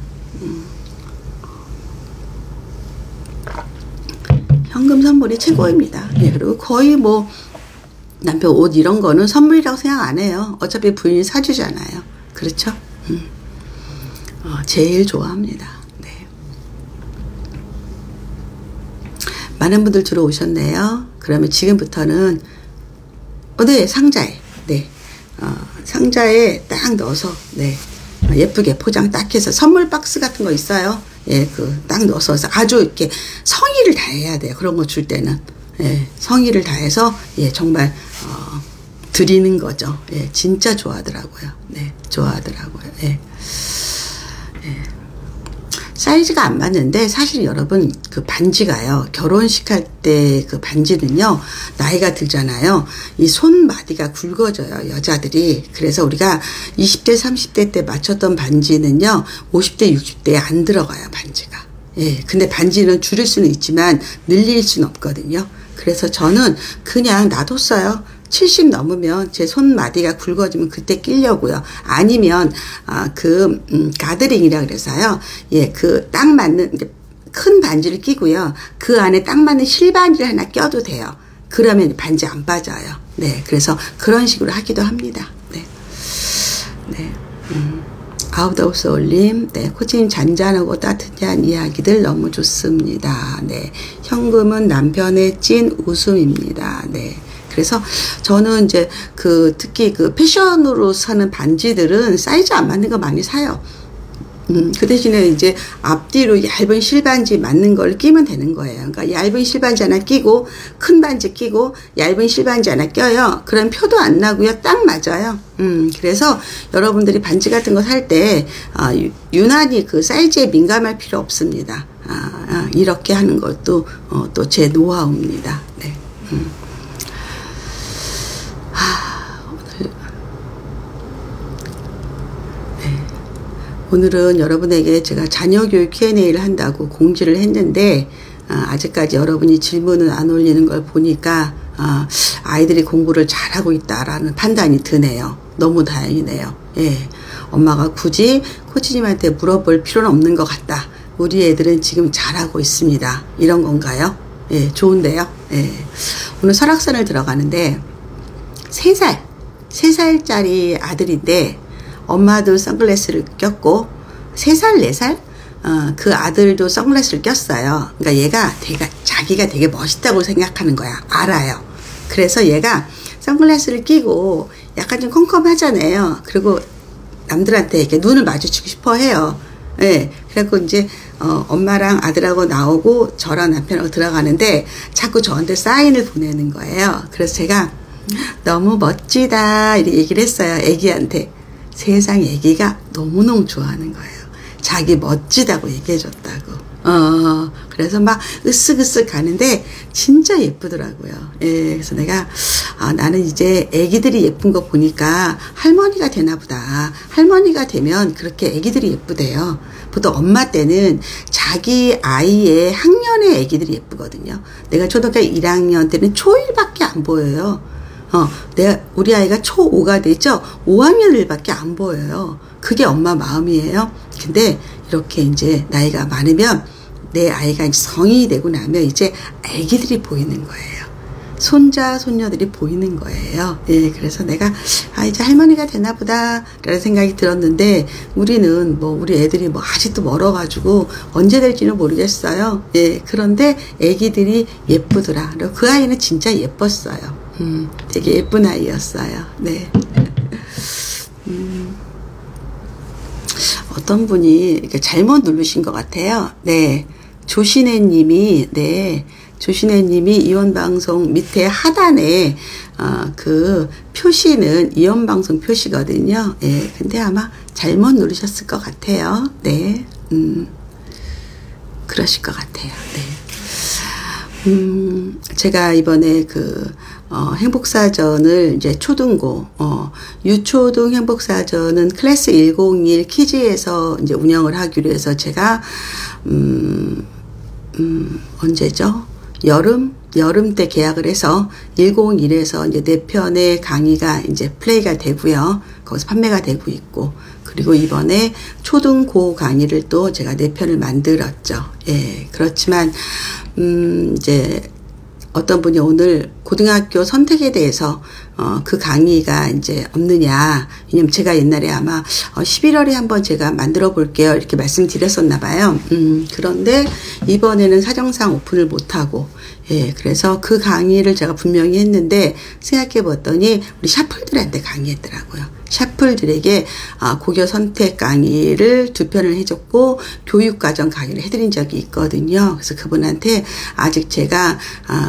현금 선물이 최고입니다. 네, 그리고 거의 뭐, 남편 옷 이런 거는 선물이라고 생각 안 해요. 어차피 부인이 사주잖아요. 그렇죠? 제일 좋아합니다. 네. 많은 분들 들어오셨네요. 그러면 지금부터는 네, 상자에 네, 상자에 딱 넣어서 네, 예쁘게 포장 딱 해서 선물 박스 같은 거 있어요. 예, 그 딱 넣어서 아주 이렇게 성의를 다해야 돼요. 그런 거 줄 때는. 예, 성의를 다해서 예, 정말 드리는 거죠. 예, 진짜 좋아하더라고요. 네, 좋아하더라고요. 예. 예. 사이즈가 안 맞는데 사실 여러분 그 반지가요. 결혼식 할 때 그 반지는요. 나이가 들잖아요. 이 손마디가 굵어져요. 여자들이. 그래서 우리가 20대 30대 때 맞췄던 반지는요. 50대 60대에 안 들어가요. 반지가. 예, 근데 반지는 줄일 수는 있지만 늘릴 수는 없거든요. 그래서 저는 그냥 놔뒀어요. 70 넘으면 제 손마디가 굵어지면 그때 끼려고요. 아니면 가드링이라 그래서요. 예, 그 딱 맞는 큰 반지를 끼고요. 그 안에 딱 맞는 실반지를 하나 껴도 돼요. 그러면 반지 안 빠져요. 네, 그래서 그런 식으로 하기도 합니다. 네, 네. 아웃오브 올림, 네, 코치님 잔잔하고 따뜻한 이야기들 너무 좋습니다. 네, 현금은 남편의 찐 웃음입니다. 네, 그래서 저는 이제 특히 패션으로 사는 반지들은 사이즈 안 맞는 거 많이 사요. 그 대신에 이제 앞뒤로 얇은 실반지 맞는 걸 끼면 되는 거예요. 그러니까 얇은 실반지 하나 끼고 큰 반지 끼고 얇은 실반지 하나 껴요. 그럼 표도 안 나고요. 딱 맞아요. 그래서 여러분들이 반지 같은 거 살 때 유난히 그 사이즈에 민감할 필요 없습니다. 이렇게 하는 것도 또 제 노하우입니다. 네. 오늘은 여러분에게 제가 자녀교육 Q&A를 한다고 공지를 했는데 아직까지 여러분이 질문을 안 올리는 걸 보니까 아이들이 공부를 잘하고 있다라는 판단이 드네요. 너무 다행이네요. 예, 엄마가 굳이 코치님한테 물어볼 필요는 없는 것 같다. 우리 애들은 지금 잘하고 있습니다. 이런 건가요? 예, 좋은데요. 예. 오늘 설악산을 들어가는데 3살짜리 아들인데 엄마도 선글라스를 꼈고 3살, 4살? 그 아들도 선글라스를 꼈어요. 그러니까 얘가 자기가 되게 멋있다고 생각하는 거야. 알아요. 그래서 얘가 선글라스를 끼고 약간 좀 컴컴하잖아요. 그리고 남들한테 이렇게 눈을 마주치고 싶어 해요. 예. 그래갖고 이제 엄마랑 아들하고 나오고 저랑 남편하고 들어가는데 자꾸 저한테 사인을 보내는 거예요. 그래서 제가 너무 멋지다 이렇게 얘기를 했어요. 애기한테. 세상 애기가 너무너무 좋아하는 거예요. 자기 멋지다고 얘기해줬다고. 그래서 막 으쓱으쓱 가는데 진짜 예쁘더라고요. 예, 그래서 내가 나는 이제 애기들이 예쁜 거 보니까 할머니가 되나 보다. 할머니가 되면 그렇게 애기들이 예쁘대요. 보통 엄마 때는 자기 아이의 학년의 애기들이 예쁘거든요. 내가 초등학교 1학년 때는 초1밖에 안 보여요. 우리 아이가 초5가 되죠? 5학년들밖에 안 보여요. 그게 엄마 마음이에요. 근데 이렇게 이제 나이가 많으면 내 아이가 이제 성인이 되고 나면 이제 애기들이 보이는 거예요. 손자, 손녀들이 보이는 거예요. 예, 그래서 내가, 이제 할머니가 되나 보다, 라는 생각이 들었는데, 우리는 우리 애들이 아직도 멀어가지고, 언제 될지는 모르겠어요. 예, 그런데 애기들이 예쁘더라. 그리고 그 아이는 진짜 예뻤어요. 되게 예쁜 아이였어요. 네. 어떤 분이 이렇게 잘못 누르신 것 같아요. 네. 조신혜 님이, 네. 조신혜님이 이원방송 밑에 하단에 그 표시는 이원방송 표시거든요. 예, 근데 아마 잘못 누르셨을 것 같아요. 네, 그러실 것 같아요. 네. 제가 이번에 행복사전을 이제 초등고, 유초등 행복사전은 클래스 101 키즈에서 이제 운영을 하기로 해서 제가, 언제죠? 여름 때 계약을 해서 101에서 이제 4편의 강의가 이제 플레이가 되고요. 거기서 판매가 되고 있고, 그리고 이번에 초등고 강의를 또 제가 4편을 만들었죠. 예, 그렇지만, 이제, 어떤 분이 오늘 고등학교 선택에 대해서 그 강의가 이제 없느냐. 왜냐면 제가 옛날에 아마 11월에 한번 제가 만들어 볼게요. 이렇게 말씀드렸었나 봐요. 그런데 이번에는 사정상 오픈을 못하고, 예, 그래서 그 강의를 제가 분명히 했는데 생각해 봤더니 우리 샤플들한테 강의했더라고요. 샤플들에게 고교 선택 강의를 2편을 해줬고 교육과정 강의를 해드린 적이 있거든요. 그래서 그분한테 아직 제가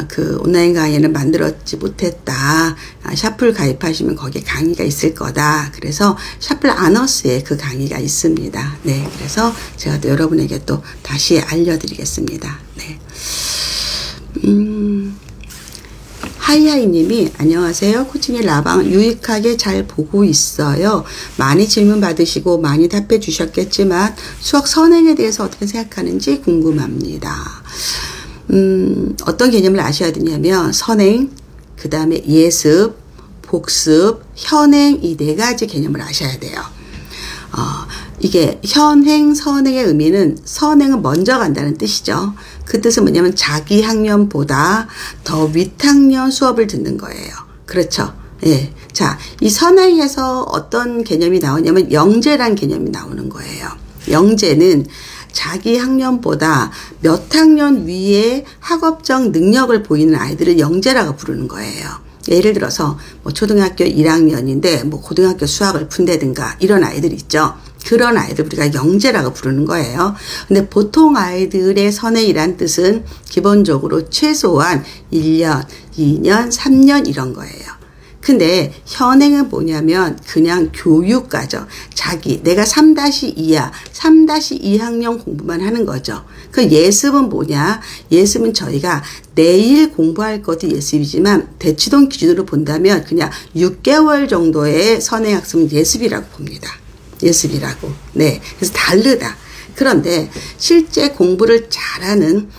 그 온라인 강의는 만들었지 못했다. 샤플 가입하시면 거기에 강의가 있을 거다. 그래서 샤플 아너스에 그 강의가 있습니다. 네, 그래서 제가 또 여러분에게 또 다시 알려드리겠습니다. 네. 하이하이님이 안녕하세요. 코칭의 라방 유익하게 잘 보고 있어요. 많이 질문 받으시고 많이 답해 주셨겠지만 수학 선행에 대해서 어떻게 생각하는지 궁금합니다. 어떤 개념을 아셔야 되냐면 선행, 그 다음에 예습, 복습, 현행 이 4가지 개념을 아셔야 돼요. 이게 현행, 선행의 의미는 선행은 먼저 간다는 뜻이죠. 그 뜻은 뭐냐면 자기 학년보다 더 윗학년 수업을 듣는 거예요. 그렇죠. 예. 자, 이 선행에서 어떤 개념이 나오냐면 영재란 개념이 나오는 거예요. 영재는 자기 학년보다 몇 학년 위에 학업적 능력을 보이는 아이들을 영재라고 부르는 거예요. 예를 들어서 뭐 초등학교 1학년인데 뭐 고등학교 수학을 푼다든가 이런 아이들 있죠. 그런 아이들 우리가 영재라고 부르는 거예요. 근데 보통 아이들의 선행이란 뜻은 기본적으로 최소한 1년, 2년, 3년 이런 거예요. 근데 현행은 뭐냐면 그냥 교육과정. 내가 3-2야. 3-2학년 공부만 하는 거죠. 그 예습은 뭐냐? 예습은 저희가 내일 공부할 것도 예습이지만 대치동 기준으로 본다면 그냥 6개월 정도의 선행학습은 예습이라고 봅니다. 예습이라고. 네. 그래서 다르다. 그런데 실제 공부를 잘하는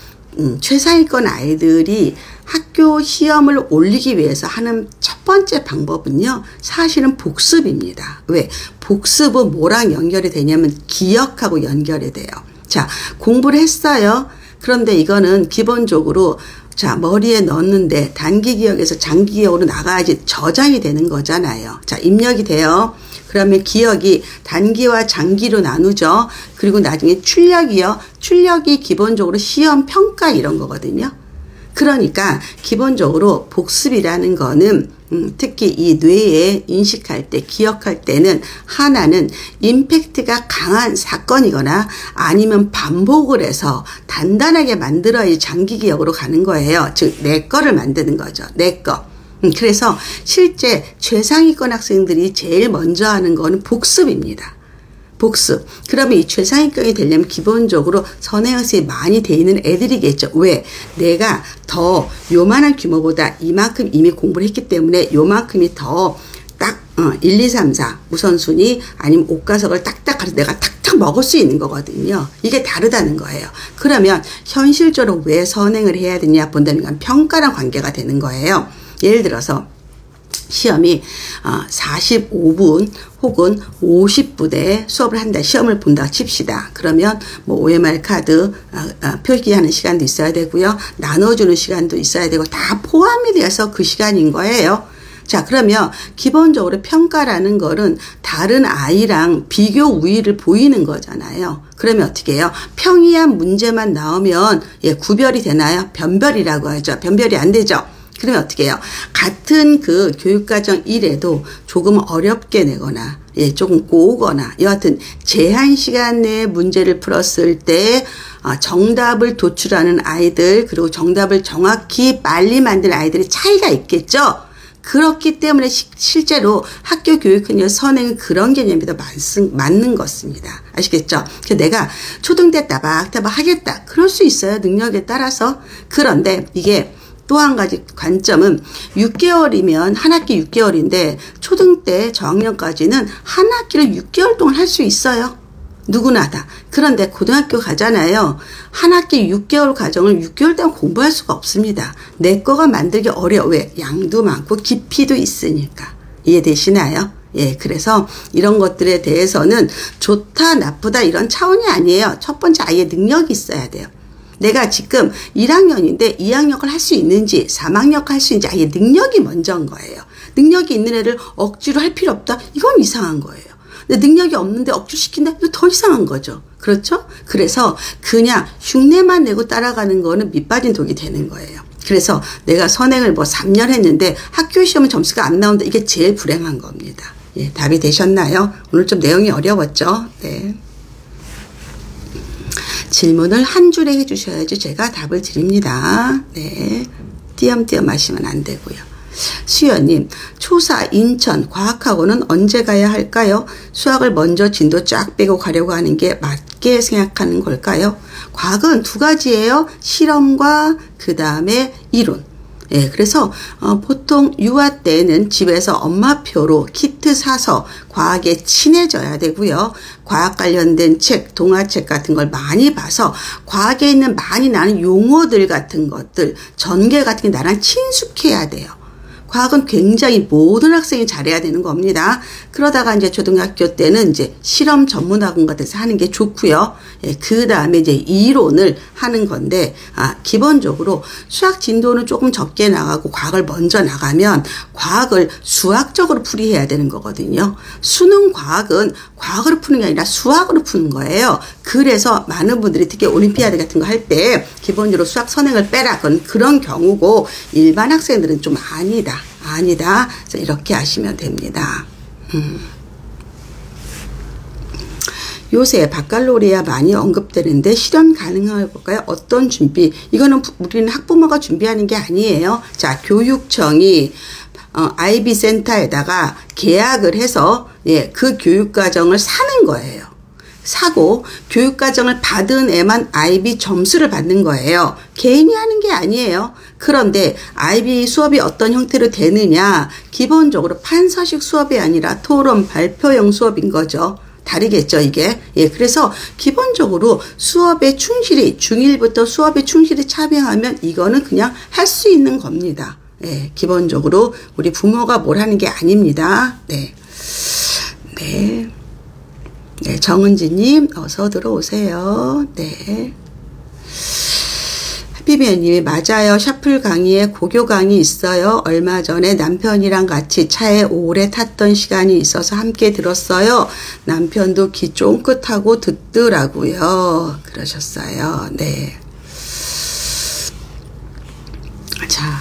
최상위권 아이들이 학교 시험을 올리기 위해서 하는 첫 번째 방법은요. 사실은 복습입니다. 왜? 복습은 뭐랑 연결이 되냐면 기억하고 연결이 돼요. 자, 공부를 했어요. 그런데 이거는 기본적으로 자, 머리에 넣었는데 단기 기억에서 장기 기억으로 나가야지 저장이 되는 거잖아요. 자, 입력이 돼요. 그러면 기억이 단기와 장기로 나누죠. 그리고 나중에 출력이요. 출력이 기본적으로 시험 평가 이런 거거든요. 그러니까 기본적으로 복습이라는 거는 특히 이 뇌에 인식할 때, 기억할 때는 하나는 임팩트가 강한 사건이거나 아니면 반복을 해서 단단하게 만들어야 장기 기억으로 가는 거예요. 즉, 내 거를 만드는 거죠. 내 거. 그래서 실제 최상위권 학생들이 제일 먼저 하는 거는 복습입니다. 복습. 그러면 이 최상위권이 되려면 기본적으로 선행학습이 많이 돼 있는 애들이겠죠. 왜? 내가 더 요만한 규모보다 이만큼 이미 공부를 했기 때문에 요만큼이 더 딱 1, 2, 3, 4 우선순위 아니면 옥가석을 딱딱 가서 내가 탁탁 먹을 수 있는 거거든요. 이게 다르다는 거예요. 그러면 현실적으로 왜 선행을 해야 되냐 본다면 평가랑 관계가 되는 거예요. 예를 들어서 시험이 45분 혹은 50분에 수업을 한다. 시험을 본다 칩시다. 그러면 뭐 OMR 카드 표기하는 시간도 있어야 되고요. 나눠주는 시간도 있어야 되고 다 포함이 돼서 그 시간인 거예요. 자, 그러면 기본적으로 평가라는 거는 다른 아이랑 비교 우위를 보이는 거잖아요. 그러면 어떻게 해요? 평이한 문제만 나오면 구별이 되나요? 변별이라고 하죠. 변별이 안 되죠. 그러면 어떻게 해요? 같은 그 교육과정 1에도 조금 어렵게 내거나, 조금 꼬우거나, 여하튼 제한 시간 내에 문제를 풀었을 때 정답을 도출하는 아이들, 그리고 정답을 정확히 빨리 만드는 아이들의 차이가 있겠죠? 그렇기 때문에 실제로 학교 교육은요, 선행은 그런 개념이 더 맞는 것입니다. 아시겠죠? 그래서 내가 초등 때 따박따박 하겠다. 그럴 수 있어요. 능력에 따라서. 그런데 이게 또 한 가지 관점은 6개월이면 한 학기 6개월인데 초등 때 저학년까지는 한 학기를 6개월 동안 할 수 있어요. 누구나 다. 그런데 고등학교 가잖아요. 한 학기 6개월 과정을 6개월 동안 공부할 수가 없습니다. 내 거가 만들기 어려워. 왜? 양도 많고 깊이도 있으니까. 이해되시나요? 그래서 이런 것들에 대해서는 좋다, 나쁘다 이런 차원이 아니에요. 첫 번째 아이의 능력이 있어야 돼요. 내가 지금 1학년인데 2학년을 할 수 있는지 3학년을 할 수 있는지 아예 능력이 먼저인 거예요. 능력이 있는 애를 억지로 할 필요 없다? 이건 이상한 거예요. 근데 능력이 없는데 억지로 시킨다? 이거 더 이상한 거죠. 그렇죠? 그래서 그냥 흉내만 내고 따라가는 거는 밑빠진 독이 되는 거예요. 그래서 내가 선행을 뭐 3년 했는데 학교 시험은 점수가 안 나온다. 이게 제일 불행한 겁니다. 답이 되셨나요? 오늘 좀 내용이 어려웠죠? 네. 질문을 한 줄에 해주셔야지 제가 답을 드립니다. 네. 띄엄띄엄 하시면 안 되고요. 수연님, 초사 인천 과학학원은 언제 가야 할까요? 수학을 먼저 진도 쫙 빼고 가려고 하는 게 맞게 생각하는 걸까요? 과학은 두 가지예요. 실험과 그 다음에 이론. 그래서 보통 유아 때는 집에서 엄마표로 키트 사서 과학에 친해져야 되고요. 과학 관련된 책, 동화책 같은 걸 많이 봐서 과학에 있는 많이 나는 용어들 같은 것들, 전개 같은 게 나랑 친숙해야 돼요. 과학은 굉장히 모든 학생이 잘해야 되는 겁니다. 그러다가 이제 초등학교 때는 이제 실험 전문학원 같은 데서 하는 게 좋고요. 그 다음에 이제 이론을 하는 건데, 기본적으로 수학 진도는 조금 적게 나가고 과학을 먼저 나가면 과학을 수학적으로 풀이해야 되는 거거든요. 수능 과학은 과학으로 푸는 게 아니라 수학으로 푸는 거예요. 그래서 많은 분들이 특히 올림피아드 같은 거 할 때 기본적으로 수학 선행을 빼라. 그런 경우고 일반 학생들은 좀 아니다. 그래서 이렇게 하시면 됩니다. 요새 바칼로리아 많이 언급되는데 실현 가능한 걸까요? 어떤 준비? 이거는 우리는 학부모가 준비하는 게 아니에요. 자, 교육청이 IB 센터에다가 계약을 해서 그 교육과정을 사는 거예요. 사고 교육과정을 받은 애만 IB 점수를 받는 거예요. 개인이 하는 게 아니에요. 그런데 IB 수업이 어떤 형태로 되느냐, 기본적으로 판서식 수업이 아니라 토론 발표형 수업인 거죠. 다르겠죠, 이게. 그래서 기본적으로 수업에 충실히, 중1부터 수업에 충실히 참여하면 이거는 그냥 할 수 있는 겁니다. 기본적으로 우리 부모가 뭘 하는 게 아닙니다. 네, 정은지님 어서 들어오세요. 네. 해피비언님이 맞아요. 샤플 강의에 고교 강의 있어요. 얼마 전에 남편이랑 같이 차에 오래 탔던 시간이 있어서 함께 들었어요. 남편도 귀 쫑긋하고 듣더라고요. 그러셨어요. 네. 자,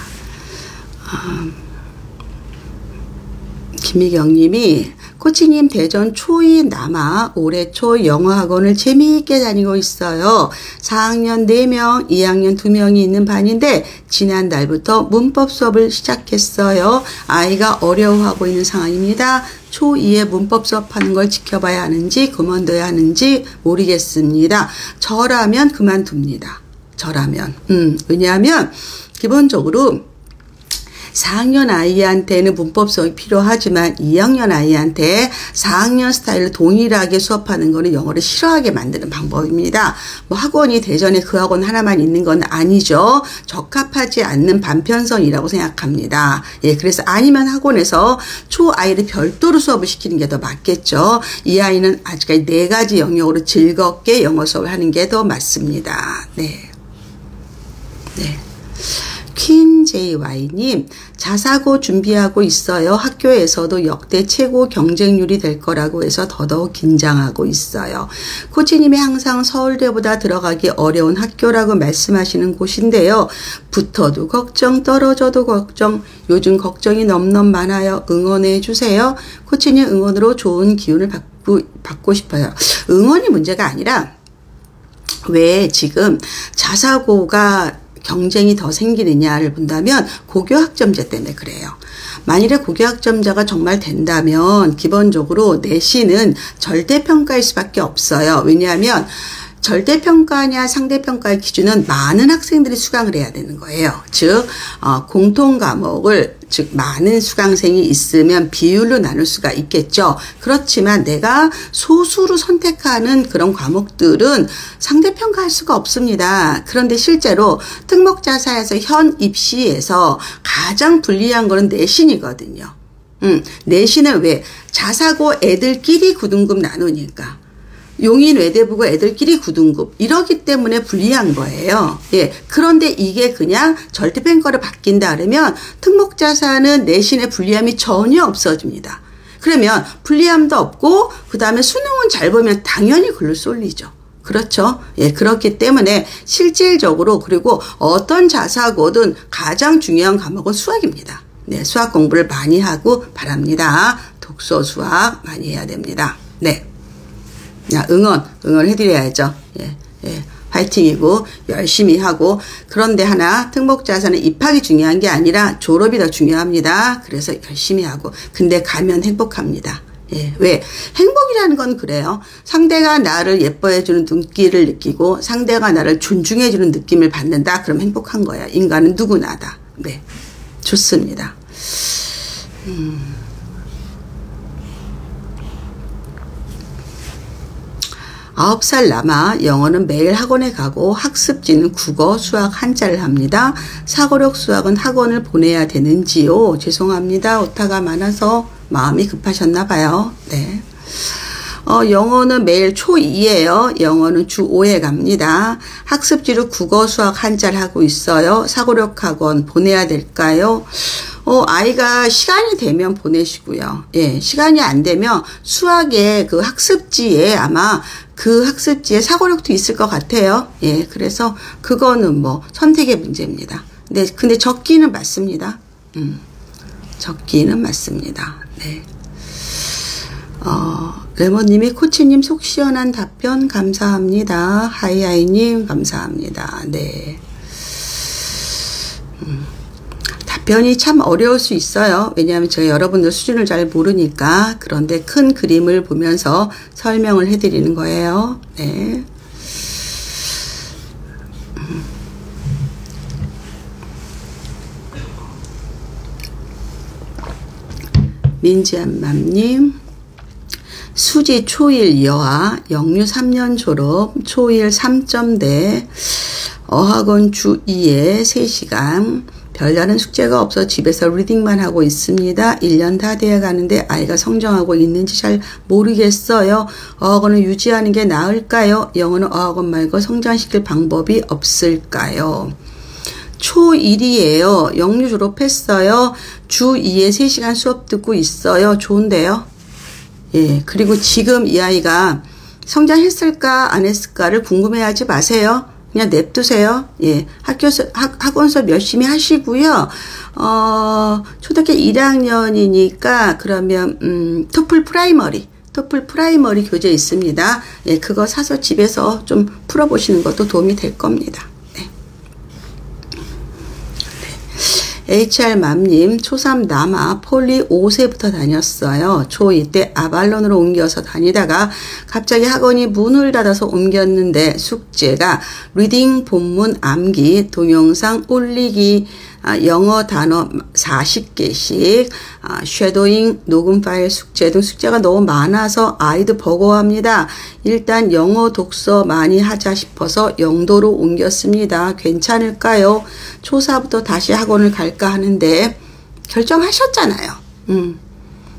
김미경님이 코치님 대전 초2 남아 올해 초 영어학원을 재미있게 다니고 있어요. 4학년 4명, 2학년 2명이 있는 반인데 지난달부터 문법 수업을 시작했어요. 아이가 어려워하고 있는 상황입니다. 초2에 문법 수업하는 걸 지켜봐야 하는지 그만둬야 하는지 모르겠습니다. 저라면 그만둡니다. 저라면. 왜냐하면 기본적으로 4학년 아이한테는 문법 수업이 필요하지만 2학년 아이한테 4학년 스타일로 동일하게 수업하는 거는 영어를 싫어하게 만드는 방법입니다. 뭐 학원이 대전에 그 학원 하나만 있는 건 아니죠. 적합하지 않는 반편성이라고 생각합니다. 그래서 아니면 학원에서 초 아이를 별도로 수업을 시키는 게 더 맞겠죠. 이 아이는 아직까지 4가지 영역으로 즐겁게 영어 수업을 하는 게 더 맞습니다. 네. 킨JY님, 자사고 준비하고 있어요. 학교에서도 역대 최고 경쟁률이 될 거라고 해서 더더욱 긴장하고 있어요. 코치님이 항상 서울대보다 들어가기 어려운 학교라고 말씀하시는 곳인데요. 붙어도 걱정, 떨어져도 걱정, 요즘 걱정이 넘넘 많아요. 응원해 주세요. 코치님 응원으로 좋은 기운을 받고 싶어요. 응원이 문제가 아니라 왜 지금 자사고가 경쟁이 더 생기느냐를 본다면 고교학점제 때문에 그래요. 만일에 고교학점자가 정말 된다면 기본적으로 내신은 절대평가일 수밖에 없어요. 왜냐하면 절대평가냐 상대평가의 기준은 많은 학생들이 수강을 해야 되는 거예요. 즉 공통과목을 즉 많은 수강생이 있으면 비율로 나눌 수가 있겠죠. 그렇지만 내가 소수로 선택하는 그런 과목들은 상대평가할 수가 없습니다. 그런데 실제로 특목자사에서 현 입시에서 가장 불리한 거는 내신이거든요. 내신은 왜? 자사고 애들끼리 9등급 나누니까. 용인 외대부고 애들끼리 9등급 이러기 때문에 불리한 거예요. 예. 그런데 이게 그냥 절대평가로 바뀐다 그러면 특목자사는 내신의 불리함이 전혀 없어집니다. 그러면 불리함도 없고 그 다음에 수능은 잘 보면 당연히 글로 쏠리죠. 그렇죠. 예, 그렇기 때문에 실질적으로 그리고 어떤 자사고든 가장 중요한 과목은 수학입니다. 네, 수학 공부를 많이 하고 바랍니다. 독서 수학 많이 해야 됩니다. 네. 야, 응원 해드려야죠. 예, 화이팅이고, 열심히 하고, 그런데 하나, 특목자사는 입학이 중요한 게 아니라 졸업이 더 중요합니다. 그래서 열심히 하고, 근데 가면 행복합니다. 예, 왜? 행복이라는 건 그래요. 상대가 나를 예뻐해주는 눈길을 느끼고, 상대가 나를 존중해주는 느낌을 받는다? 그럼 행복한 거야. 인간은 누구나다. 네. 좋습니다. 9살 남아 영어는 매일 학원에 가고 학습지는 국어, 수학, 한자를 합니다. 사고력 수학은 학원을 보내야 되는지요? 죄송합니다. 오타가 많아서 마음이 급하셨나 봐요. 네. 영어는 매일 초2예요. 영어는 주5회 갑니다. 학습지로 국어, 수학, 한자를 하고 있어요. 사고력 학원 보내야 될까요? 아이가 시간이 되면 보내시고요. 예, 시간이 안 되면 수학의 그 학습지에 아마 그 학습지에 사고력도 있을 것 같아요. 예, 그래서 그거는 뭐 선택의 문제입니다. 네, 근데 적기는 맞습니다. 적기는 맞습니다. 네. 레몬님이 코치님 속 시원한 답변 감사합니다. 하이하이님 감사합니다. 네. 답변이 참 어려울 수 있어요. 왜냐하면 제가 여러분들 수준을 잘 모르니까. 그런데 큰 그림을 보면서 설명을 해드리는 거예요. 네. 민지암맘님, 수지 초1 여아, 영유 3년 졸업, 초1 3점대, 어학원 주 2에 3시간, 별다른 숙제가 없어 집에서 리딩만 하고 있습니다. 1년 다 돼야 가는데 아이가 성장하고 있는지 잘 모르겠어요. 어학원을 유지하는 게 나을까요? 영어는 어학원 말고 성장시킬 방법이 없을까요? 초1이에요. 영유 졸업했어요. 주 2에 3시간 수업 듣고 있어요. 좋은데요? 예, 그리고 지금 이 아이가 성장했을까 안 했을까를 궁금해하지 마세요. 그냥 냅두세요. 예, 학원 수업 열심히 하시고요. 초등학교 1학년이니까 그러면 토플 프라이머리 교재 있습니다. 예, 그거 사서 집에서 좀 풀어보시는 것도 도움이 될 겁니다. HR맘님, 초3 남아 폴리 5세부터 다녔어요. 초2 때 아발론으로 옮겨서 다니다가 갑자기 학원이 문을 닫아서 옮겼는데 숙제가 리딩, 본문, 암기, 동영상 올리기, 영어 단어 40개씩, 쉐도잉, 녹음 파일 숙제 등 숙제가 너무 많아서 아이도 버거워합니다. 일단 영어 독서 많이 하자 싶어서 영도로 옮겼습니다. 괜찮을까요? 초4부터 다시 학원을 갈까 하는데 결정하셨잖아요.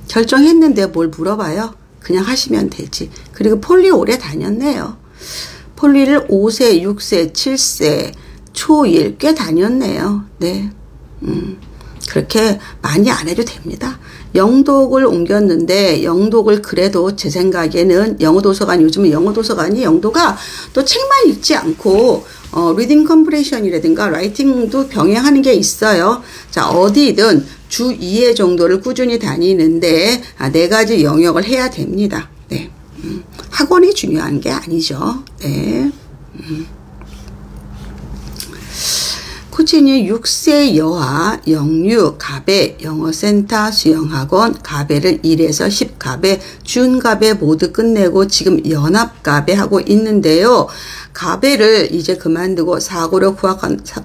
결정했는데 뭘 물어봐요? 그냥 하시면 되지. 그리고 폴리 오래 다녔네요. 폴리를 5세, 6세, 7세, 초1 꽤 다녔네요. 네. 그렇게 많이 안 해도 됩니다. 영독을 옮겼는데 영독을 그래도 제 생각에는 영어도서관, 요즘은 영어도서관이 영도가 또 책만 읽지 않고 리딩 컴프레션이라든가 라이팅도 병행하는 게 있어요. 자, 어디든 주 2회 정도를 꾸준히 다니는데 4가지 영역을 해야 됩니다. 네. 학원이 중요한 게 아니죠. 네. 코치님 6세 여하, 영유, 가베, 영어센터, 수영학원, 가베를 1에서 10가베, 준가베 모두 끝내고 지금 연합가베 하고 있는데요. 가베를 이제 그만두고 사고력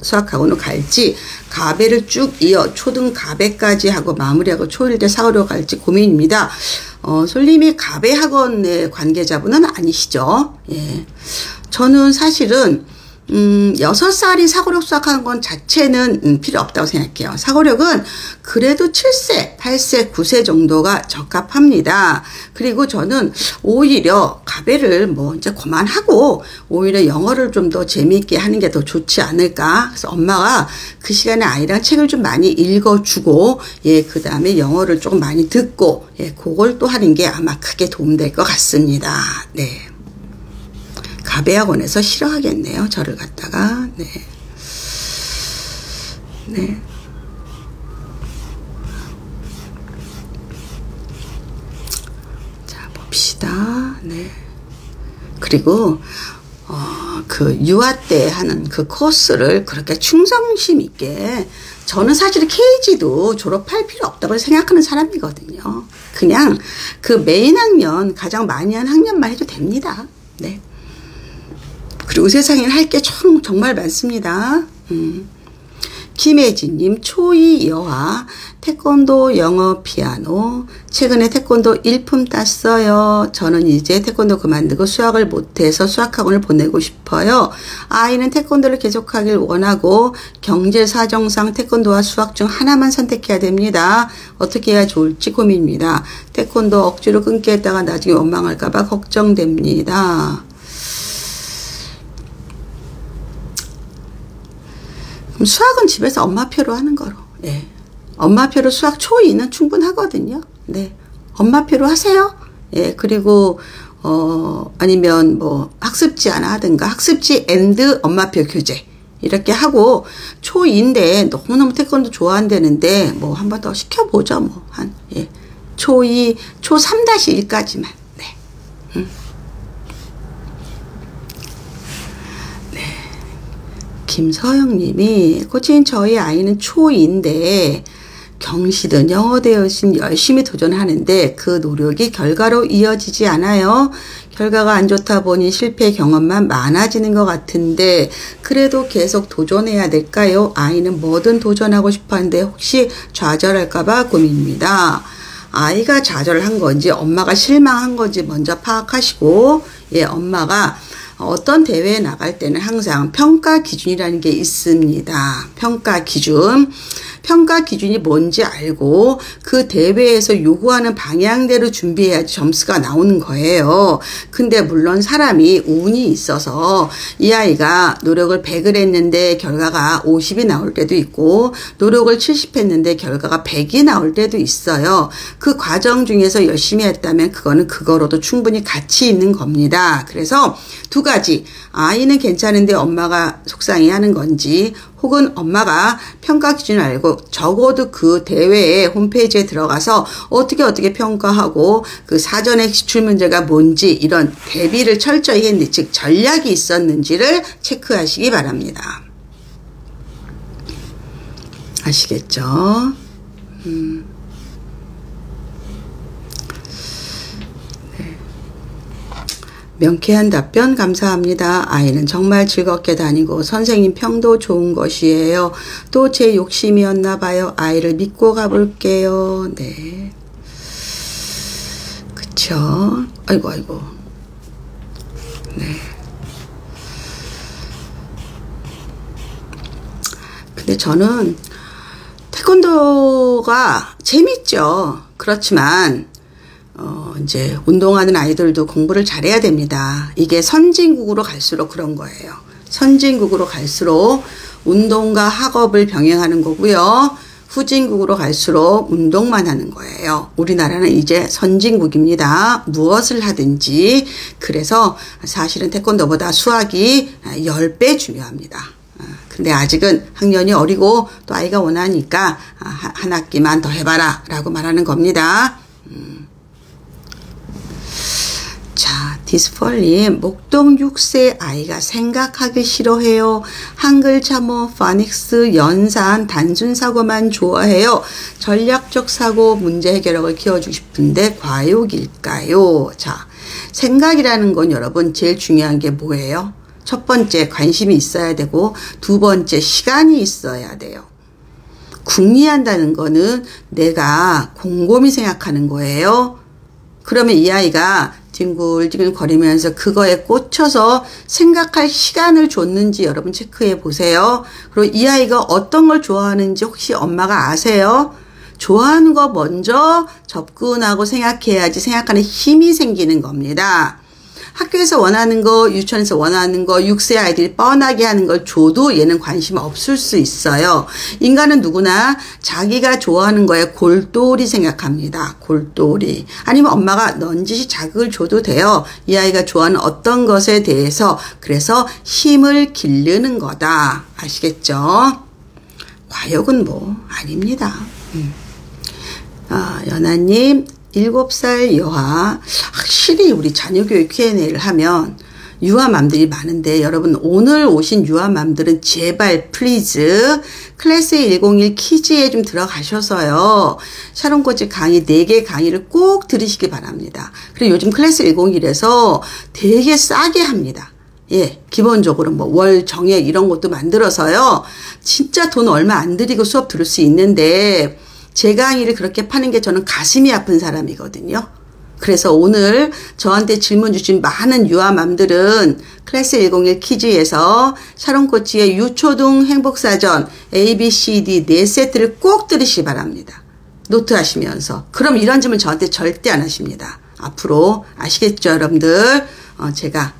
수학학원으로 갈지, 가베를 쭉 이어 초등 가베까지 하고 마무리하고 초1 때 사고력 갈지 고민입니다. 솔님이 가베 학원의 관계자분은 아니시죠? 예. 저는 사실은 6살이 사고력 수학하는 건 자체는 필요 없다고 생각해요. 사고력은 그래도 7세, 8세, 9세 정도가 적합합니다. 그리고 저는 오히려 가베를 뭐 이제 그만하고 오히려 영어를 좀 더 재미있게 하는 게 더 좋지 않을까. 그래서 엄마가 그 시간에 아이랑 책을 좀 많이 읽어주고, 예, 그 다음에 영어를 조금 많이 듣고, 예, 그걸 또 하는 게 아마 크게 도움될 것 같습니다. 네. 가베학원에서 싫어하겠네요. 저를 갖다가. 네. 네. 자, 봅시다. 네. 그리고, 그 유아 때 하는 그 코스를 그렇게 충성심 있게, 저는 사실 KG도 졸업할 필요 없다고 생각하는 사람이거든요. 그냥 그 메인 학년, 가장 많이 한 학년만 해도 됩니다. 네. 그리고 세상에는 할 게 정말 많습니다. 김혜진님, 초2 여하, 태권도, 영어, 피아노. 최근에 태권도 1품 땄어요. 저는 이제 태권도 그만두고 수학을 못해서 수학학원을 보내고 싶어요. 아이는 태권도를 계속하길 원하고 경제 사정상 태권도와 수학 중 하나만 선택해야 됩니다. 어떻게 해야 좋을지 고민입니다. 태권도 억지로 끊게 했다가 나중에 원망할까봐 걱정됩니다. 그럼 수학은 집에서 엄마표로 하는 거로. 네. 엄마표로 수학 초2는 충분하거든요. 네. 엄마표로 하세요. 예. 그리고, 아니면 뭐, 학습지 하나 하든가, 학습지 앤드 엄마표 교재. 이렇게 하고, 초2인데 너무너무 태권도 좋아한다는데, 뭐, 한 번 더 시켜보죠. 뭐, 예. 초2, 초3-1까지만. 네. 김서영님이 코치님 저희 아이는 초2인데 경시든 영어 대신 열심히 도전하는데 그 노력이 결과로 이어지지 않아요. 결과가 안 좋다 보니 실패 경험만 많아지는 것 같은데 그래도 계속 도전해야 될까요? 아이는 뭐든 도전하고 싶어하는데 혹시 좌절할까봐 고민입니다. 아이가 좌절한 건지 엄마가 실망한 건지 먼저 파악하시고, 예, 엄마가 어떤 대회에 나갈 때는 항상 평가 기준이라는 게 있습니다. 평가 기준. 평가 기준이 뭔지 알고 그 대회에서 요구하는 방향대로 준비해야지 점수가 나오는 거예요. 근데 물론 사람이 운이 있어서 이 아이가 노력을 100을 했는데 결과가 50이 나올 때도 있고 노력을 70 했는데 결과가 100이 나올 때도 있어요. 그 과정 중에서 열심히 했다면 그거는 그거로도 충분히 가치 있는 겁니다. 그래서 두 가지. 아이는 괜찮은데 엄마가 속상해하는 건지 혹은 엄마가 평가 기준을 알고 적어도 그 대회의 홈페이지에 들어가서 어떻게 평가하고 그 사전에 기출 문제가 뭔지 이런 대비를 철저히 했는지 즉 전략이 있었는지를 체크하시기 바랍니다. 아시겠죠? 명쾌한 답변 감사합니다. 아이는 정말 즐겁게 다니고 선생님 평도 좋은 것이에요. 또 제 욕심이었나 봐요. 아이를 믿고 가볼게요. 네. 그쵸? 아이고. 네. 근데 저는 태권도가 재밌죠. 그렇지만 이제 운동하는 아이들도 공부를 잘해야 됩니다. 이게 선진국으로 갈수록 그런 거예요. 선진국으로 갈수록 운동과 학업을 병행하는 거고요. 후진국으로 갈수록 운동만 하는 거예요. 우리나라는 이제 선진국입니다. 무엇을 하든지. 그래서 사실은 태권도보다 수학이 10배 중요합니다. 근데 아직은 학년이 어리고 또 아이가 원하니까 한 학기만 더 해봐라 라고 말하는 겁니다. 자, 디스펄님, 목동 6세 아이가 생각하기 싫어해요. 한글 참어, 파닉스, 연산, 단순 사고만 좋아해요. 전략적 사고, 문제 해결력을 키워주고 싶은데 과욕일까요? 자, 생각이라는 건 여러분 제일 중요한 게 뭐예요? 첫 번째, 관심이 있어야 되고, 두 번째, 시간이 있어야 돼요. 궁리한다는 거는 내가 곰곰이 생각하는 거예요. 그러면 이 아이가 뒹굴뒹굴 거리면서 그거에 꽂혀서 생각할 시간을 줬는지 여러분 체크해 보세요. 그리고 이 아이가 어떤 걸 좋아하는지 혹시 엄마가 아세요? 좋아하는 거 먼저 접근하고 생각해야지 생각하는 힘이 생기는 겁니다. 학교에서 원하는 거, 유치원에서 원하는 거, 6세 아이들이 뻔하게 하는 걸 줘도 얘는 관심 없을 수 있어요. 인간은 누구나 자기가 좋아하는 거에 골똘히 생각합니다. 골똘히. 아니면 엄마가 넌지시 자극을 줘도 돼요. 이 아이가 좋아하는 어떤 것에 대해서. 그래서 힘을 기르는 거다. 아시겠죠? 과욕은 뭐 아닙니다. 연하님, 7살 여하. 확실히 우리 자녀교육 Q&A를 하면 유아맘들이 많은데 여러분 오늘 오신 유아맘들은 제발 플리즈 클래스 101 키즈에 좀 들어가셔서요. 샤론코치 강의 4개 강의를 꼭 들으시기 바랍니다. 그리고 요즘 클래스 101에서 되게 싸게 합니다. 예, 기본적으로 뭐 월 정액 이런 것도 만들어서요. 진짜 돈 얼마 안 들이고 수업 들을 수 있는데 제 강의를 그렇게 파는 게 저는 가슴이 아픈 사람이거든요. 그래서 오늘 저한테 질문 주신 많은 유아맘들은 클래스 101 키즈에서 샤론코치의 유초등 행복사전 ABCD 4세트를 꼭 들으시기 바랍니다. 노트 하시면서. 그럼 이런 질문 저한테 절대 안 하십니다. 앞으로 아시겠죠 여러분들? 제가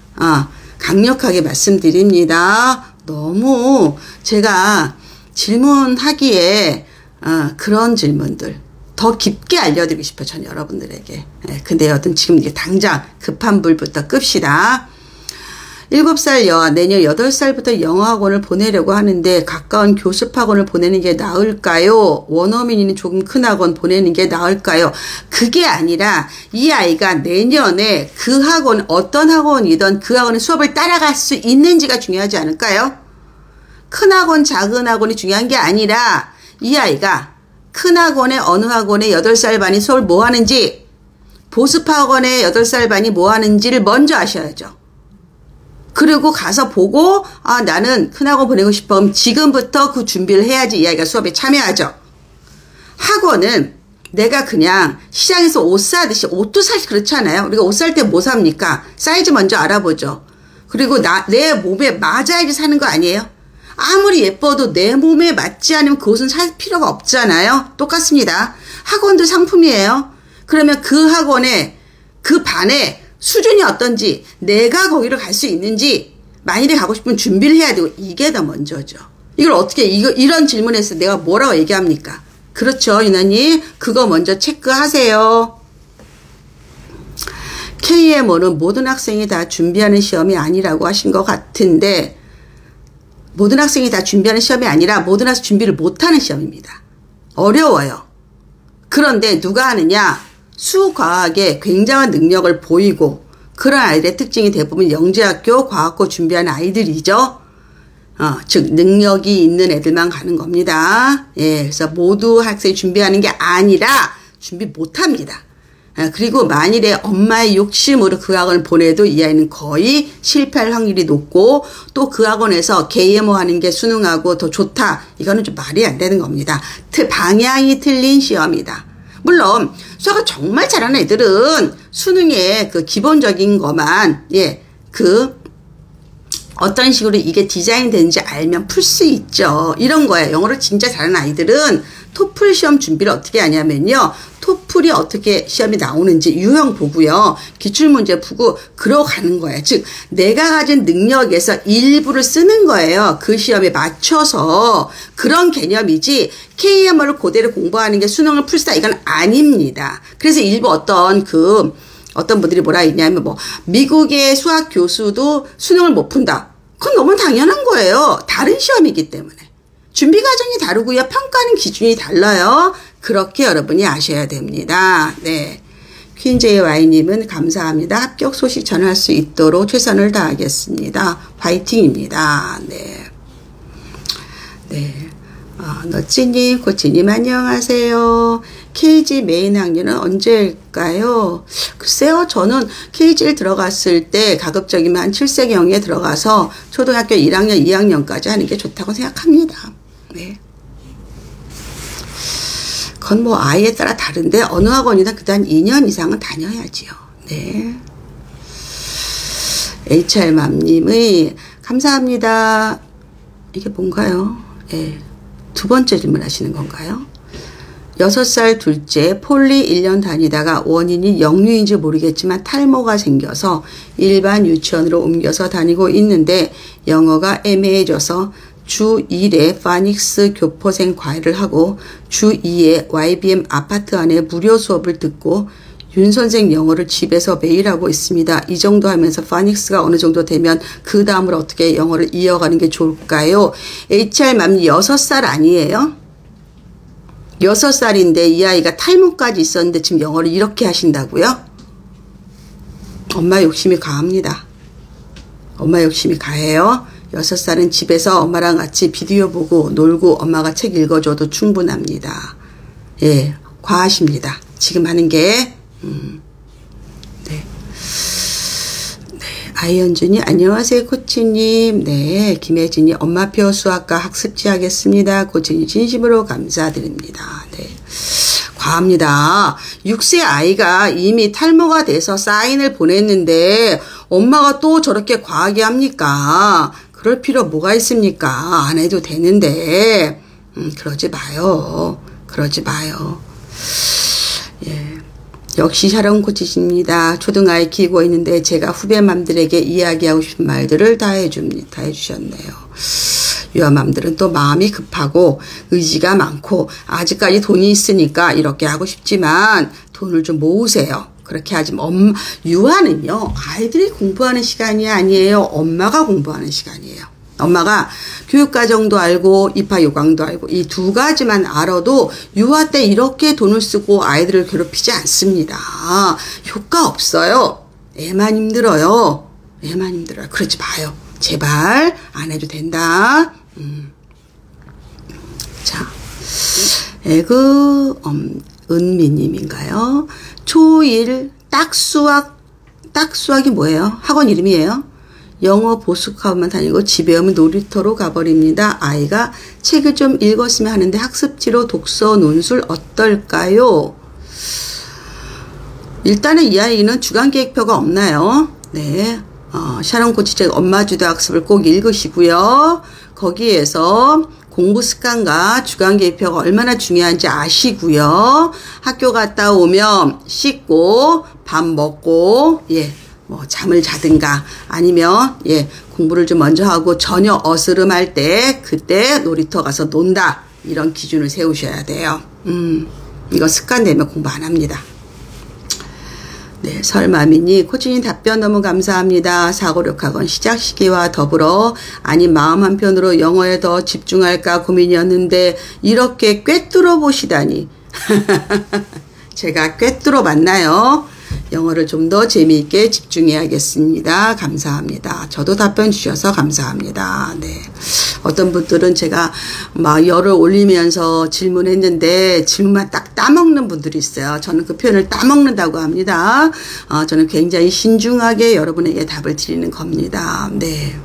강력하게 말씀드립니다. 너무 제가 질문하기에 그런 질문들 더 깊게 알려드리고 싶어요. 전 여러분들에게. 근데 여튼 지금 이게 당장 급한 불부터 끕시다. 7살 여아 내년 8살부터 영어학원을 보내려고 하는데 가까운 교습학원을 보내는 게 나을까요? 원어민이는 조금 큰 학원 보내는 게 나을까요? 그게 아니라 이 아이가 내년에 그 학원 어떤 학원이든 그 학원의 수업을 따라갈 수 있는지가 중요하지 않을까요? 큰 학원 작은 학원이 중요한 게 아니라 이 아이가 큰 학원에 어느 학원에 8살 반이 수업을 뭐 하는지 보습학원에 8살 반이 뭐 하는지를 먼저 아셔야죠. 그리고 가서 보고 나는 큰 학원 보내고 싶어. 그럼 지금부터 그 준비를 해야지 이 아이가 수업에 참여하죠. 학원은 내가 그냥 시장에서 옷 사듯이 옷도 사실 그렇잖아요. 우리가 옷 살 때 뭐 삽니까? 사이즈 먼저 알아보죠. 그리고 내 몸에 맞아야지 사는 거 아니에요? 아무리 예뻐도 내 몸에 맞지 않으면 그 옷은 살 필요가 없잖아요. 똑같습니다. 학원도 상품이에요. 그러면 그 학원에 그 반에 수준이 어떤지 내가 거기로 갈 수 있는지 만일에 가고 싶으면 준비를 해야 되고 이게 더 먼저죠. 이걸 어떻게 이런 질문에서 내가 뭐라고 얘기합니까? 그렇죠 유나님 그거 먼저 체크하세요. KMO는 모든 학생이 다 준비하는 시험이 아니라고 하신 것 같은데 모든 학생이 다 준비하는 시험이 아니라 모든 학생이 준비를 못하는 시험입니다. 어려워요. 그런데 누가 하느냐? 수과학에 굉장한 능력을 보이고 그런 아이들의 특징이 대부분 영재학교, 과학고 준비하는 아이들이죠. 즉 능력이 있는 애들만 가는 겁니다. 예, 그래서 모두 학생이 준비하는 게 아니라 준비 못합니다. 그리고 만일에 엄마의 욕심으로 그 학원을 보내도 이 아이는 거의 실패할 확률이 높고 또 그 학원에서 KMO 하는 게 수능하고 더 좋다. 이거는 좀 말이 안 되는 겁니다. 방향이 틀린 시험이다. 물론 수학을 정말 잘하는 애들은 수능에 그 기본적인 것만 어떤 식으로 이게 디자인 되는지 알면 풀 수 있죠. 이런 거예요. 영어를 진짜 잘하는 아이들은 토플 시험 준비를 어떻게 하냐면요. 토플이 어떻게 시험이 나오는지 유형 보고요. 기출문제 보고 그러가는 거예요. 즉 내가 가진 능력에서 일부를 쓰는 거예요. 그 시험에 맞춰서. 그런 개념이지 KMR을 그대로 공부하는 게 수능을 풀다 이건 아닙니다. 그래서 일부 어떤 분들이 뭐라 했냐면 뭐 미국의 수학 교수도 수능을 못 푼다. 그건 너무 당연한 거예요. 다른 시험이기 때문에. 준비 과정이 다르고요. 평가하는 기준이 달라요. 그렇게 여러분이 아셔야 됩니다. 네. 퀸JY님은 감사합니다. 합격 소식 전할 수 있도록 최선을 다하겠습니다. 화이팅입니다. 네. 네. 너찌님, 코치님 안녕하세요. KG 메인 학년은 언제일까요? 글쎄요, 저는 KG를 들어갔을 때 가급적이면 한 7세경에 들어가서 초등학교 1학년, 2학년까지 하는 게 좋다고 생각합니다. 네. 그건 뭐 아이에 따라 다른데 어느 학원이든 그래도 한 2년 이상은 다녀야지요. 네. HR맘님의 감사합니다. 이게 뭔가요? 네. 두 번째 질문하시는 건가요? 6살 둘째 폴리 1년 다니다가 원인이 역류인지 모르겠지만 탈모가 생겨서 일반 유치원으로 옮겨서 다니고 있는데 영어가 애매해져서 주 1에 파닉스 교포생 과외를 하고 주 2에 YBM 아파트 안에 무료 수업을 듣고 윤 선생 영어를 집에서 매일 하고 있습니다. 이 정도 하면서 파닉스가 어느 정도 되면 그 다음으로 어떻게 영어를 이어가는 게 좋을까요? HR맘 6살 아니에요? 6살인데 이 아이가 탈모까지 있었는데 지금 영어를 이렇게 하신다고요? 엄마 욕심이 가합니다. 엄마 욕심이 가해요. 6살은 집에서 엄마랑 같이 비디오 보고 놀고 엄마가 책 읽어줘도 충분합니다. 예, 과하십니다. 지금 하는 게 네. 네, 아이연준이 안녕하세요 코치님. 네, 김혜진이 엄마표 수학과 학습지 하겠습니다. 코치님 진심으로 감사드립니다. 네, 과합니다. 6세 아이가 이미 탈모가 돼서 사인을 보냈는데 엄마가 또 저렇게 과하게 합니까? 그럴 필요 뭐가 있습니까? 안 해도 되는데 그러지 마요. 그러지 마요. 예. 역시 샤론 코치십니다. 초등아이 키우고 있는데 제가 후배맘들에게 이야기하고 싶은 말들을 다 해주셨네요. 유아맘들은 또 마음이 급하고 의지가 많고 아직까지 돈이 있으니까 이렇게 하고 싶지만 돈을 좀 모으세요. 그렇게 하지 유아는요 아이들이 공부하는 시간이 아니에요. 엄마가 공부하는 시간이에요. 엄마가 교육과정도 알고 입학 요강도 알고 이 두 가지만 알아도 유아 때 이렇게 돈을 쓰고 아이들을 괴롭히지 않습니다. 효과 없어요. 애만 힘들어요. 애만 힘들어요. 그러지 마요. 제발 안 해도 된다. 자, 은미님인가요? 초1 딱수학이 뭐예요? 학원 이름이에요? 영어 보숙학원만 다니고 집에 오면 놀이터로 가버립니다. 아이가 책을 좀 읽었으면 하는데 학습지로 독서 논술 어떨까요? 일단은 이 아이는 주간계획표가 없나요? 네, 샤론 코치 책 엄마 주도 학습을 꼭 읽으시고요. 거기에서 공부 습관과 주간계획표가 얼마나 중요한지 아시고요. 학교 갔다 오면 씻고 밥 먹고 뭐 잠을 자든가 아니면 공부를 좀 먼저 하고 저녁 어스름할 때 그때 놀이터 가서 논다. 이런 기준을 세우셔야 돼요. 이거 습관되면 공부 안 합니다. 네, 설마미니 코치님 답변 너무 감사합니다. 사고력학원 시작 시기와 더불어 아닌 마음 한편으로 영어에 더 집중할까 고민이었는데 이렇게 꿰뚫어 보시다니 제가 꿰뚫어 봤나요? 영어를 좀 더 재미있게 집중해야겠습니다. 감사합니다. 저도 답변 주셔서 감사합니다. 네. 어떤 분들은 제가 막 열을 올리면서 질문했는데 질문만 딱 따먹는 분들이 있어요. 저는 그 표현을 따먹는다고 합니다. 저는 굉장히 신중하게 여러분에게 답을 드리는 겁니다. 네.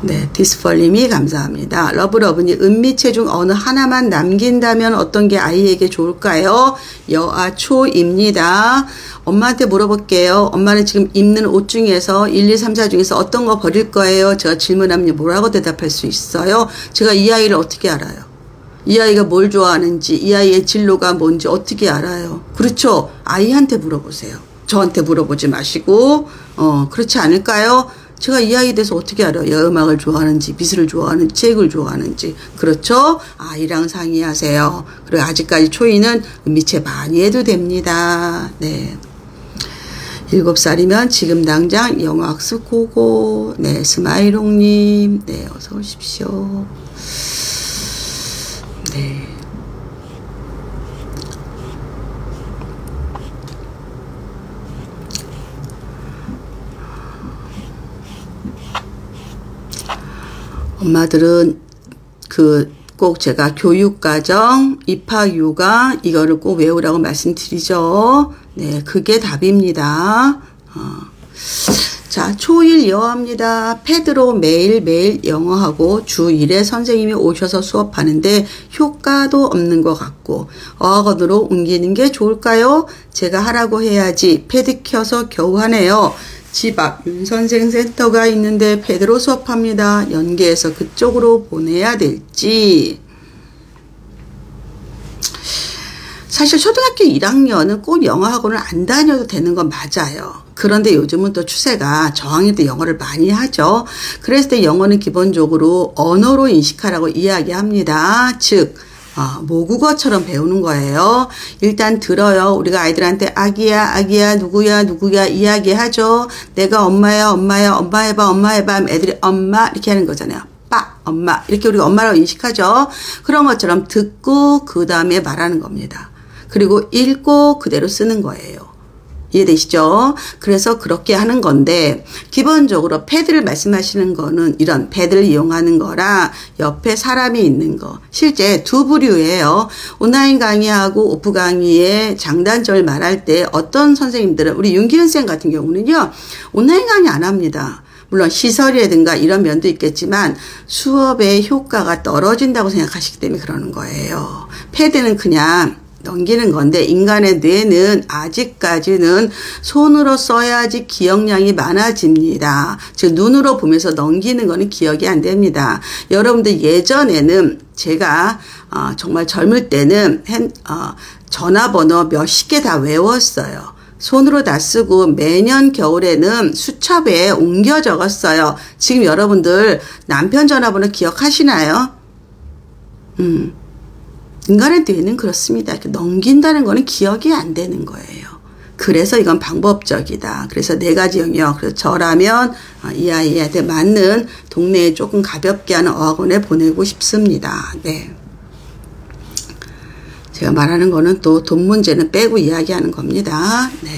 네, 디스펄님이 감사합니다. 러브러브님, 은미체 중 어느 하나만 남긴다면 어떤 게 아이에게 좋을까요? 여아초입니다. 엄마한테 물어볼게요. 엄마는 지금 입는 옷 중에서 1, 2, 3, 4 중에서 어떤 거 버릴 거예요? 제가 질문하면 뭐라고 대답할 수 있어요? 제가 이 아이를 어떻게 알아요? 이 아이가 뭘 좋아하는지, 이 아이의 진로가 뭔지 어떻게 알아요? 그렇죠? 아이한테 물어보세요. 저한테 물어보지 마시고, 그렇지 않을까요? 제가 이 아이에 대해서 어떻게 알아요? 음악을 좋아하는지, 미술을 좋아하는지, 책을 좋아하는지. 그렇죠? 아이랑 상의하세요. 그리고 아직까지 초이는 은미체 많이 해도 됩니다. 네. 7살이면 지금 당장 영어학습 고고. 네, 스마일홍님. 네, 어서 오십시오. 네. 엄마들은 꼭 제가 교육과정, 입학휴가 이거를 꼭 외우라고 말씀드리죠. 네, 그게 답입니다. 자, 초1 영어합니다. 패드로 매일매일 영어하고 주 1회 선생님이 오셔서 수업하는데 효과도 없는 것 같고 어학원으로 옮기는 게 좋을까요? 제가 하라고 해야지 패드 켜서 겨우 하네요. 집 앞 윤선생 센터가 있는데 패드로 수업합니다. 연계해서 그쪽으로 보내야 될지. 사실 초등학교 1학년은 꼭 영어학원을 안 다녀도 되는 건 맞아요. 그런데 요즘은 또 추세가 저학년 때 영어를 많이 하죠. 그랬을 때 영어는 기본적으로 언어로 인식하라고 이야기합니다. 즉 모국어처럼 배우는 거예요. 일단 들어요. 우리가 아이들한테 아기야 누구야 이야기하죠. 내가 엄마야 엄마 해봐 하면 애들이 엄마 이렇게 하는 거잖아요. 엄마 이렇게 우리가 엄마라고 인식하죠. 그런 것처럼 듣고 그 다음에 말하는 겁니다. 그리고 읽고 그대로 쓰는 거예요. 이해되시죠? 그래서 그렇게 하는 건데 기본적으로 패드를 말씀하시는 거는 이런 패드를 이용하는 거랑 옆에 사람이 있는 거 실제 두 부류예요. 온라인 강의하고 오프 강의의 장단점을 말할 때 어떤 선생님들은 우리 윤기현 쌤 같은 경우는요. 온라인 강의 안 합니다. 물론 시설이라든가 이런 면도 있겠지만 수업의 효과가 떨어진다고 생각하시기 때문에 그러는 거예요. 패드는 그냥 넘기는 건데 인간의 뇌는 아직까지는 손으로 써야지 기억량이 많아집니다. 즉 눈으로 보면서 넘기는 거는 기억이 안 됩니다. 여러분들 예전에는 제가 정말 젊을 때는 전화번호 몇십 개 다 외웠어요. 손으로 다 쓰고 매년 겨울에는 수첩에 옮겨 적었어요. 지금 여러분들 남편 전화번호 기억하시나요? 인간의 뇌는 그렇습니다. 넘긴다는 거는 기억이 안 되는 거예요. 그래서 이건 방법적이다. 그래서 4가지 영역. 그래서 저라면 이 아이한테 맞는 동네에 조금 가볍게 하는 어학원에 보내고 싶습니다. 네. 제가 말하는 거는 또 돈 문제는 빼고 이야기하는 겁니다. 네.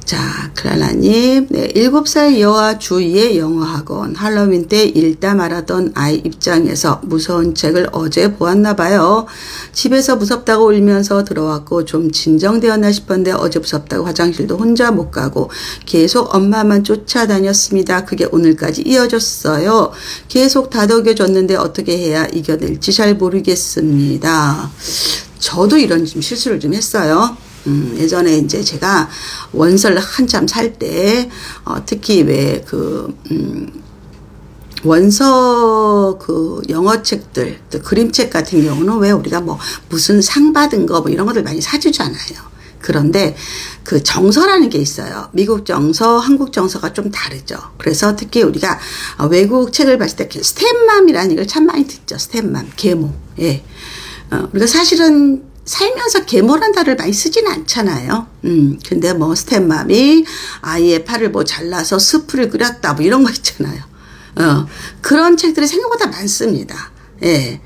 자, 클랄라님, 네, 7살 여아 주2의 영어학원, 할로윈 때 읽다 말하던 아이 입장에서 무서운 책을 어제 보았나 봐요. 집에서 무섭다고 울면서 들어왔고 좀 진정되었나 싶었는데 어제 무섭다고 화장실도 혼자 못 가고 계속 엄마만 쫓아다녔습니다. 그게 오늘까지 이어졌어요. 계속 다독여줬는데 어떻게 해야 이겨낼지 잘 모르겠습니다. 저도 이런 실수를 좀 했어요. 예전에 이제 제가 원서를 한참 살 때, 특히 왜 원서 영어 책들, 그림책 같은 경우는 왜 우리가 뭐 무슨 상 받은 거 뭐 이런 것들 많이 사주잖아요. 그런데 그 정서라는 게 있어요. 미국 정서, 한국 정서가 좀 다르죠. 그래서 특히 우리가 외국 책을 봤을 때 스텝맘이라는 얘기를 참 많이 듣죠. 스텝맘, 계모. 예. 우리가 사실은 살면서 계모란 단어를 많이 쓰지는 않잖아요. 근데 뭐 스텝맘이 아이의 팔을 뭐 잘라서 스프를 끓였다 뭐 이런 거 있잖아요. 그런 책들이 생각보다 많습니다. 예.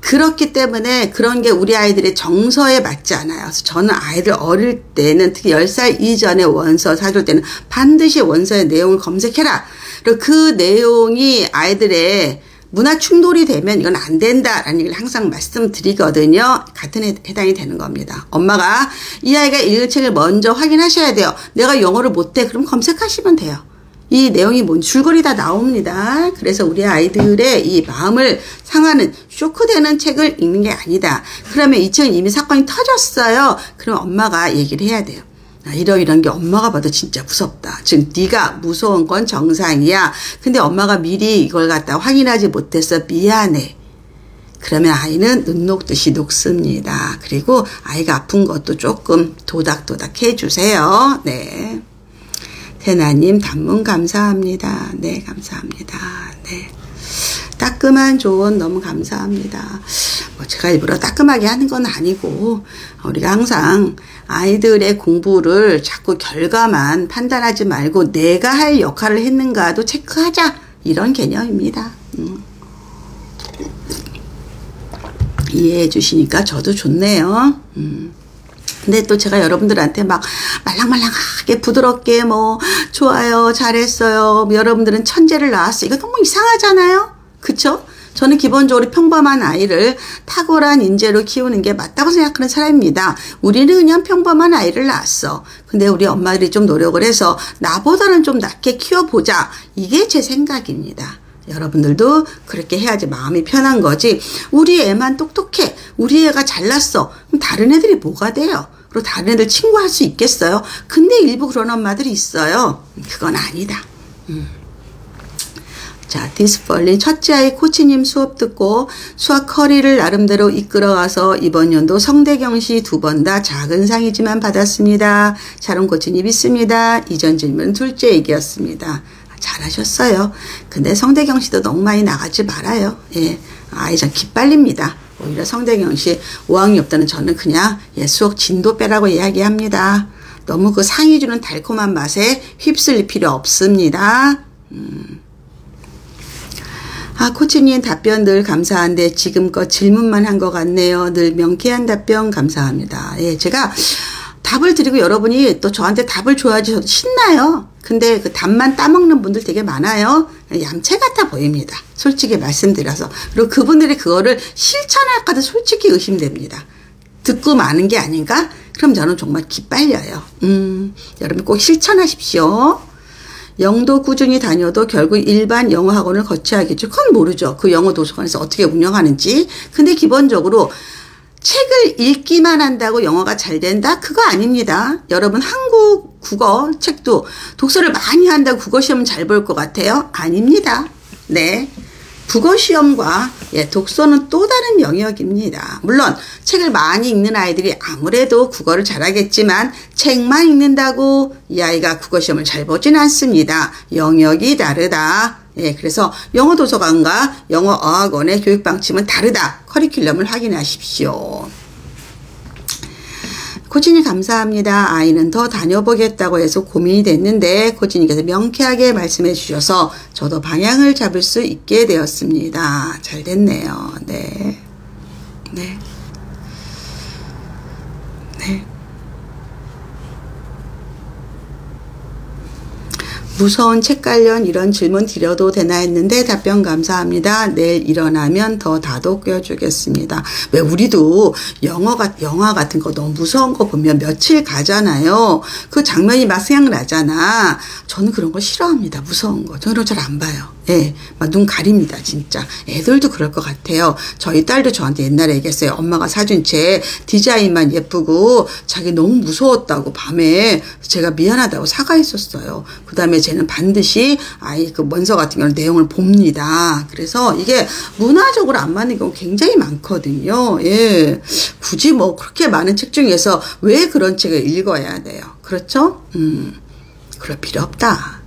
그렇기 때문에 그런 게 우리 아이들의 정서에 맞지 않아요. 그래서 저는 아이들 어릴 때는 특히 10살 이전에 원서 사줄 때는 반드시 원서의 내용을 검색해라. 그리고 그 내용이 아이들의 문화 충돌이 되면 이건 안 된다라는 얘기를 항상 말씀드리거든요. 같은 해당이 되는 겁니다. 엄마가 이 아이가 읽을 책을 먼저 확인하셔야 돼요. 내가 영어를 못해. 그럼 검색하시면 돼요. 이 내용이 뭔 줄거리 다 나옵니다. 그래서 우리 아이들의 이 마음을 상하는 쇼크되는 책을 읽는 게 아니다. 그러면 이미 사건이 터졌어요. 그럼 엄마가 얘기를 해야 돼요. 이런 게 엄마가 봐도 진짜 무섭다. 즉 네가 무서운 건 정상이야. 근데 엄마가 미리 이걸 갖다 확인하지 못해서 미안해. 그러면 아이는 눈 녹듯이 녹습니다. 그리고 아이가 아픈 것도 조금 도닥도닥 해주세요. 네. 태나님 단문 감사합니다. 네, 감사합니다. 네. 따끔한 조언 너무 감사합니다. 제가 일부러 따끔하게 하는 건 아니고 우리가 항상 아이들의 공부를 자꾸 결과만 판단하지 말고 내가 할 역할을 했는가도 체크하자. 이런 개념입니다. 이해해 주시니까 저도 좋네요. 근데 또 제가 여러분들한테 막 말랑말랑하게 부드럽게 좋아요, 잘했어요, 여러분들은 천재를 낳았어. 이거 너무 이상하잖아요. 그쵸? 저는 기본적으로 평범한 아이를 탁월한 인재로 키우는 게 맞다고 생각하는 사람입니다. 우리는 그냥 평범한 아이를 낳았어. 근데 우리 엄마들이 좀 노력을 해서 나보다는 좀 낫게 키워보자. 이게 제 생각입니다. 여러분들도 그렇게 해야지 마음이 편한 거지. 우리 애만 똑똑해. 우리 애가 잘났어. 그럼 다른 애들이 뭐가 돼요? 그리고 다른 애들 친구할 수 있겠어요? 근데 일부 그런 엄마들이 있어요. 그건 아니다. 자, 디스펄린 첫째 아이 코치님 수업 듣고 수학 커리를 나름대로 이끌어가서 이번 연도 성대경시 2번 다 작은 상이지만 받았습니다. 샤론 코치님 있습니다. 이전 질문 둘째 얘기였습니다. 잘하셨어요. 근데 성대경시도 너무 많이 나가지 말아요. 예, 아이 참 기빨립니다. 오히려 성대경시 5학년 없다는 저는 그냥 수학 진도 빼라고 이야기합니다. 너무 그 상이 주는 달콤한 맛에 휩쓸릴 필요 없습니다. 코치님 답변 늘 감사한데 지금껏 질문만 한 것 같네요. 늘 명쾌한 답변 감사합니다. 예, 제가 답을 드리고 여러분이 또 저한테 답을 줘야지 저도 신나요. 근데 그 답만 따먹는 분들 되게 많아요. 얌체 같아 보입니다. 솔직히 말씀드려서. 그리고 그분들이 그거를 실천할까도 솔직히 의심됩니다. 듣고 마는 게 아닌가? 그럼 저는 정말 기빨려요. 여러분 꼭 실천하십시오. 영도 꾸준히 다녀도 결국 일반 영어 학원을 거쳐야 하겠죠. 그건 모르죠. 그 영어 도서관에서 어떻게 운영하는지. 근데 기본적으로 책을 읽기만 한다고 영어가 잘 된다? 그거 아닙니다. 여러분 한국 국어 책도 독서를 많이 한다고 국어 시험은 잘 볼 것 같아요? 아닙니다. 네. 국어 시험과 독서는 또 다른 영역입니다. 물론 책을 많이 읽는 아이들이 아무래도 국어를 잘하겠지만 책만 읽는다고 이 아이가 국어 시험을 잘 보진 않습니다. 영역이 다르다. 그래서 영어 도서관과 영어 어학원의 교육 방침은 다르다. 커리큘럼을 확인하십시오. 코치님 감사합니다. 아이는 더 다녀보겠다고 해서 고민이 됐는데 코치님께서 명쾌하게 말씀해 주셔서 저도 방향을 잡을 수 있게 되었습니다. 잘 됐네요. 네. 네. 네. 무서운 책 관련 이런 질문 드려도 되나 했는데 답변 감사합니다. 내일 일어나면 더 다독여 주겠습니다. 왜 우리도 영화 같은 거 너무 무서운 거 보면 며칠 가잖아요. 그 장면이 막 생각나잖아. 저는 그런 거 싫어합니다. 무서운 거. 저는 잘 안 봐요. 예, 막 눈 가립니다, 진짜. 애들도 그럴 것 같아요. 저희 딸도 저한테 옛날에 얘기했어요. 엄마가 사준 책 디자인만 예쁘고 자기 너무 무서웠다고 밤에 제가 미안하다고 사과했었어요. 그 다음에 쟤는 반드시 아이 그 문서 같은 경우는 내용을 봅니다. 그래서 이게 문화적으로 안 맞는 경우 굉장히 많거든요. 예, 굳이 그렇게 많은 책 중에서 왜 그런 책을 읽어야 돼요? 그렇죠? 그럴 필요 없다.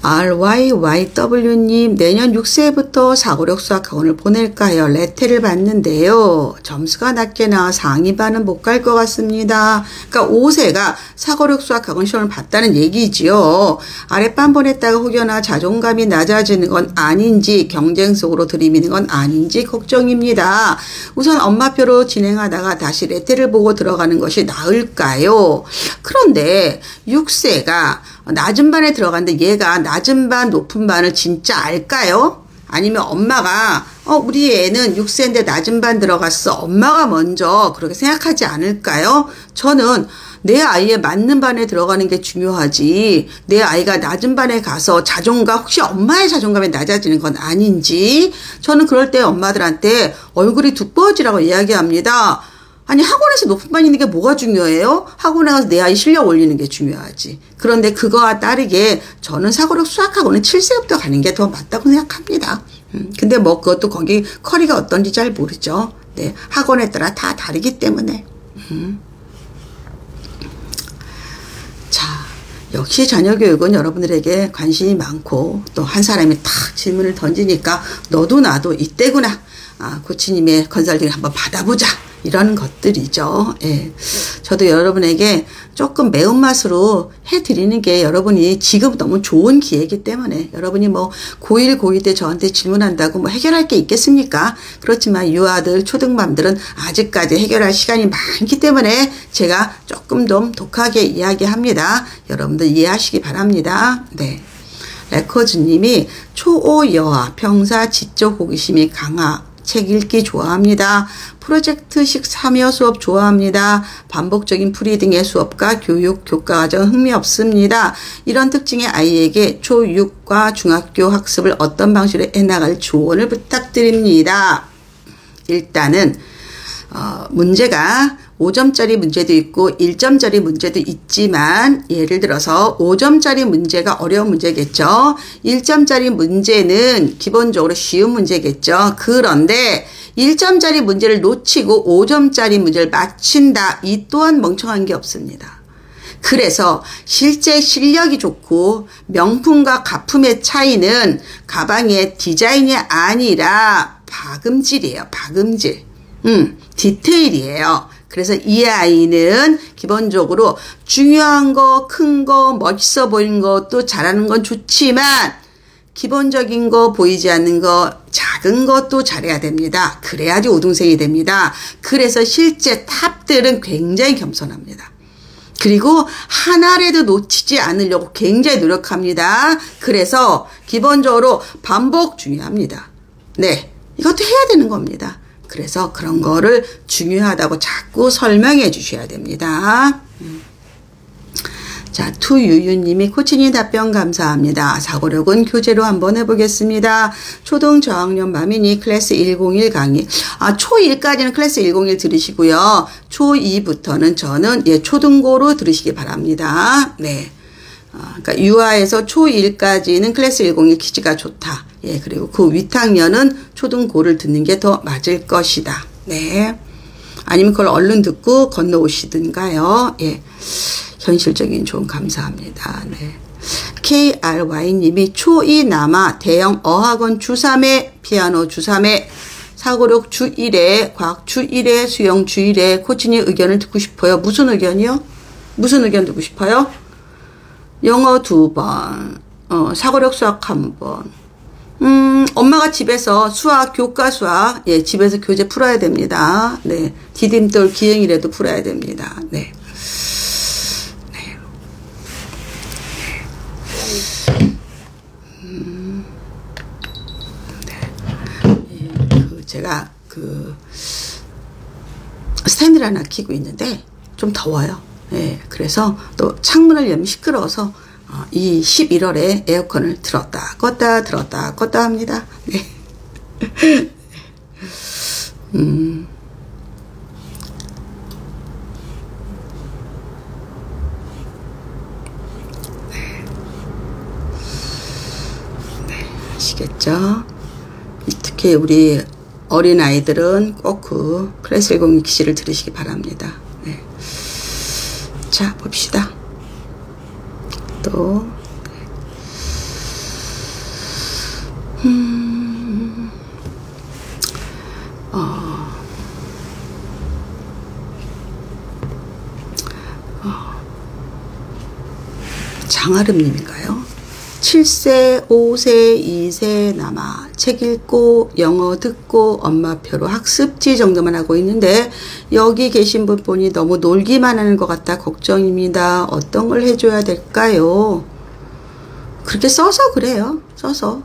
RYYW님 내년 6세부터 사고력 수학학원을 보낼까 해요. 레테를 받는데요. 점수가 낮게 나와 상위반은 못 갈 것 같습니다. 그러니까 5세가 사고력 수학학원 시험을 봤다는 얘기지요. 아랫반 보냈다가 혹여나 자존감이 낮아지는 건 아닌지 경쟁 속으로 들이미는 건 아닌지 걱정입니다. 우선 엄마표로 진행하다가 다시 레테를 보고 들어가는 것이 나을까요? 그런데 6세가 낮은 반에 들어갔는데 얘가 낮은 반, 높은 반을 진짜 알까요? 아니면 엄마가 우리 애는 6세인데 낮은 반 들어갔어. 엄마가 먼저 그렇게 생각하지 않을까요? 저는 내 아이에 맞는 반에 들어가는 게 중요하지. 내 아이가 낮은 반에 가서 자존감, 혹시 엄마의 자존감이 낮아지는 건 아닌지. 저는 그럴 때 엄마들한테 얼굴이 두꺼워지라고 이야기합니다. 아니, 학원에서 높은 반 있는 게 뭐가 중요해요? 학원에 가서 내 아이 실력 올리는 게 중요하지. 그런데 그거와 다르게 저는 사고력 수학학원은 7세부터 가는 게 더 맞다고 생각합니다. 근데 뭐 그것도 거기 커리가 어떤지 잘 모르죠. 네, 학원에 따라 다 다르기 때문에. 자, 역시 자녀교육은 여러분들에게 관심이 많고 또 한 사람이 탁 질문을 던지니까 너도 나도 이때구나. 코치님의 컨설팅을 한번 받아보자. 이런 것들이죠. 예. 저도 여러분에게 조금 매운맛으로 해드리는 게 여러분이 지금 너무 좋은 기회이기 때문에 여러분이 뭐 고1, 고2 때 저한테 질문한다고 뭐 해결할 게 있겠습니까? 그렇지만 유아들, 초등맘들은 아직까지 해결할 시간이 많기 때문에 제가 조금 좀 독하게 이야기합니다. 여러분들 이해하시기 바랍니다. 네. 레코즈님이 초5 여아, 평사, 지적 호기심이 강하, 책 읽기 좋아합니다. 프로젝트식 참여 수업 좋아합니다. 반복적인 풀이 등의 수업과 교육, 교과과정 흥미없습니다. 이런 특징의 아이에게 초6과 중학교 학습을 어떤 방식으로 해나갈 조언을 부탁드립니다. 일단은 문제가 5점짜리 문제도 있고 1점짜리 문제도 있지만 예를 들어서 5점짜리 문제가 어려운 문제겠죠. 1점짜리 문제는 기본적으로 쉬운 문제겠죠. 그런데 1점짜리 문제를 놓치고 5점짜리 문제를 맞춘다. 이 또한 멍청한 게 없습니다. 그래서 실제 실력이 좋고 명품과 가품의 차이는 가방의 디자인이 아니라 박음질이에요. 박음질. 디테일이에요. 그래서 이 아이는 기본적으로 중요한 거, 큰 거, 멋있어 보이는 것도 잘하는 건 좋지만 기본적인 거, 보이지 않는 거, 작은 것도 잘해야 됩니다. 그래야지 우등생이 됩니다. 그래서 실제 탑들은 굉장히 겸손합니다. 그리고 하나라도 놓치지 않으려고 굉장히 노력합니다. 그래서 기본적으로 반복 중요합니다. 네, 이것도 해야 되는 겁니다. 그래서 그런 거를 중요하다고 자꾸 설명해 주셔야 됩니다. 자, 투유유님이 코치님 답변 감사합니다. 사고력은 교재로 한번 해보겠습니다. 초등 저학년 마미니 클래스 101 강의. 초1까지는 클래스 101 들으시고요. 초2부터는 저는 초등고로 들으시기 바랍니다. 네. 그러니까 유아에서 초1까지는 클래스 101 퀴즈가 좋다. 예, 그리고 그 윗학년은 초등고를 듣는 게 더 맞을 것이다. 네. 아니면 그걸 얼른 듣고 건너오시든가요. 예. 현실적인 조언 감사합니다. 네. KRY님이 초2 남아 대형 어학원 주3회, 피아노 주3회, 사고력 주1회, 과학 주1회, 수영 주1회, 코치님 의견을 듣고 싶어요. 무슨 의견이요? 무슨 의견 듣고 싶어요? 영어 2번, 사고력 수학 1번. 엄마가 집에서 수학, 교과 수학, 예, 집에서 교재 풀어야 됩니다. 네. 디딤돌 기행이라도 풀어야 됩니다. 네. 네. 네. 제가 스탠드를 하나 켜고 있는데 좀 더워요. 예, 그래서 또 창문을 열면 시끄러워서 이 11월에 에어컨을 들었다 껐다 들었다 껐다 합니다. 네. 네, 아시겠죠? 특히 우리 어린아이들은 꼭 그 클래스 102 퀴즈를 들으시기 바랍니다. 네. 자, 봅시다. 또 장아름님인가요? 7세, 5세, 2세 남아 책 읽고 영어 듣고 엄마표로 학습지 정도만 하고 있는데 여기 계신 분 보니 너무 놀기만 하는 것 같다 걱정입니다. 어떤 걸 해줘야 될까요? 그렇게 써서 그래요. 써서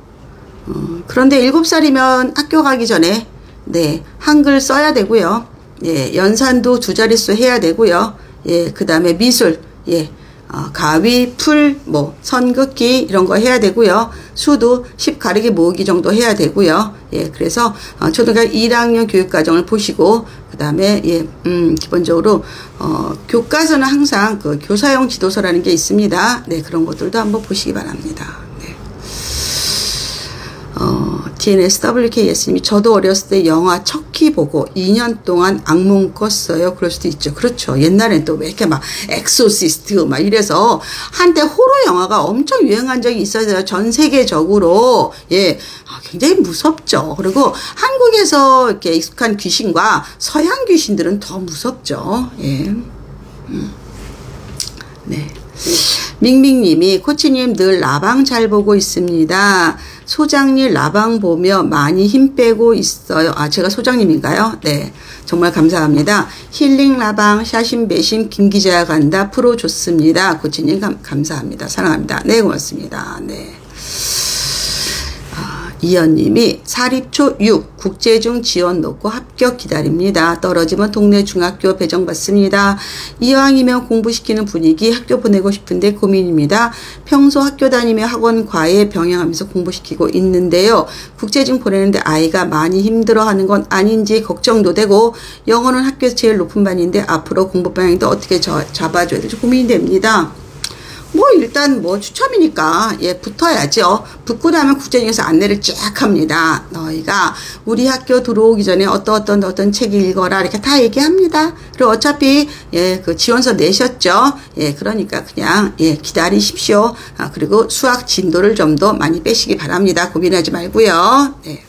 그런데 7살이면 학교 가기 전에 네, 한글 써야 되고요. 예, 연산도 2자릿수 해야 되고요. 예, 그 다음에 미술, 예, 가위, 풀, 뭐, 선긋기, 이런 거 해야 되고요. 수도 10 가르기 모으기 정도 해야 되고요. 예, 그래서, 초등학교 1학년 교육과정을 보시고, 그 다음에, 예, 기본적으로, 교과서는 항상 그 교사용 지도서라는 게 있습니다. 네, 그런 것들도 한번 보시기 바랍니다. 네. DNSWKS님이 저도 어렸을 때 영화 척키 보고 2년 동안 악몽 꿨어요. 그럴 수도 있죠. 그렇죠. 옛날엔 또 왜 이렇게 막 엑소시스트 막 이래서 한때 호러 영화가 엄청 유행한 적이 있어요. 전 세계적으로. 예. 굉장히 무섭죠. 그리고 한국에서 이렇게 익숙한 귀신과 서양 귀신들은 더 무섭죠. 예. 네. 밍밍님이 코치님 늘 라방 잘 보고 있습니다. 소장님 라방 보며 많이 힘 빼고 있어요. 제가 소장님인가요? 네. 정말 감사합니다. 힐링 라방, 샤심 배심, 김기자야 간다. 프로 좋습니다. 코치님 감사합니다. 사랑합니다. 네, 고맙습니다. 네. 이현님이 사립초 6 국제중 지원 놓고 합격 기다립니다. 떨어지면 동네 중학교 배정받습니다. 이왕이면 공부시키는 분위기 학교 보내고 싶은데 고민입니다. 평소 학교 다니며 학원 과외 병행하면서 공부시키고 있는데요. 국제중 보내는데 아이가 많이 힘들어하는 건 아닌지 걱정도 되고 영어는 학교에서 제일 높은 반인데 앞으로 공부 방향도 어떻게 잡아줘야 될지 고민이 됩니다. 뭐 일단 뭐 추첨이니까 예 붙어야죠. 붙고 나면 국제중에서 안내를 쫙 합니다. 너희가 우리 학교 들어오기 전에 어떤 책을 읽어라 이렇게 다 얘기합니다. 그리고 어차피 예 그 지원서 내셨죠. 예 그러니까 그냥 예 기다리십시오. 그리고 수학 진도를 좀 더 많이 빼시기 바랍니다. 고민하지 말고요. 네.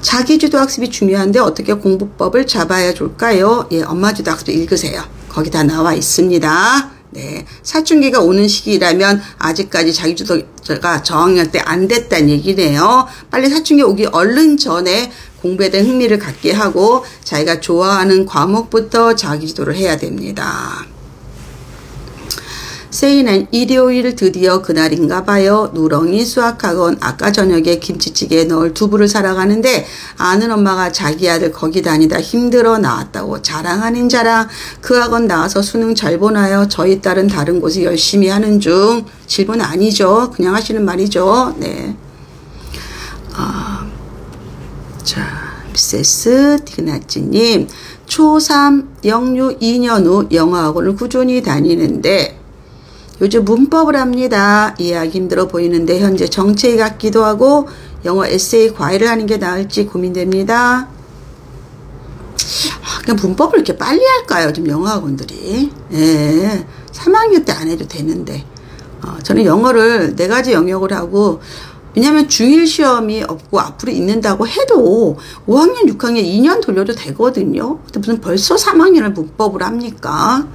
자기주도 학습이 중요한데 어떻게 공부법을 잡아야 좋을까요? 예 엄마주도 학습 읽으세요. 거기 다 나와 있습니다. 네, 사춘기가 오는 시기라면 아직까지 자기주도가 저학년 때 안 됐다는 얘기네요. 빨리 사춘기 오기 얼른 전에 공부에 대한 흥미를 갖게 하고 자기가 좋아하는 과목부터 자기주도를 해야 됩니다. 세이는 일요일 드디어 그날인가 봐요. 누렁이 수학학원 아까 저녁에 김치찌개에 넣을 두부를 사러 가는데 아는 엄마가 자기 아들 거기 다니다 힘들어 나왔다고 자랑하는 자랑. 그 학원 나와서 수능 잘 보나요? 저희 딸은 다른 곳에 열심히 하는 중. 질문 아니죠. 그냥 하시는 말이죠. 네. 자, 미세스 디그나찌님 초3 영유 2년 후 영어학원을 꾸준히 다니는데 요즘 문법을 합니다. 이해하기 힘들어 보이는데 현재 정체기 같기도 하고 영어 에세이 과외를 하는 게 나을지 고민됩니다. 그냥 문법을 이렇게 빨리 할까요? 좀 영어학원들이. 예, 3학년 때 안 해도 되는데 저는 영어를 4가지 영역을 하고 왜냐하면 중일 시험이 없고 앞으로 있는다고 해도 5학년, 6학년 2년 돌려도 되거든요. 근데 무슨 벌써 3학년을 문법을 합니까?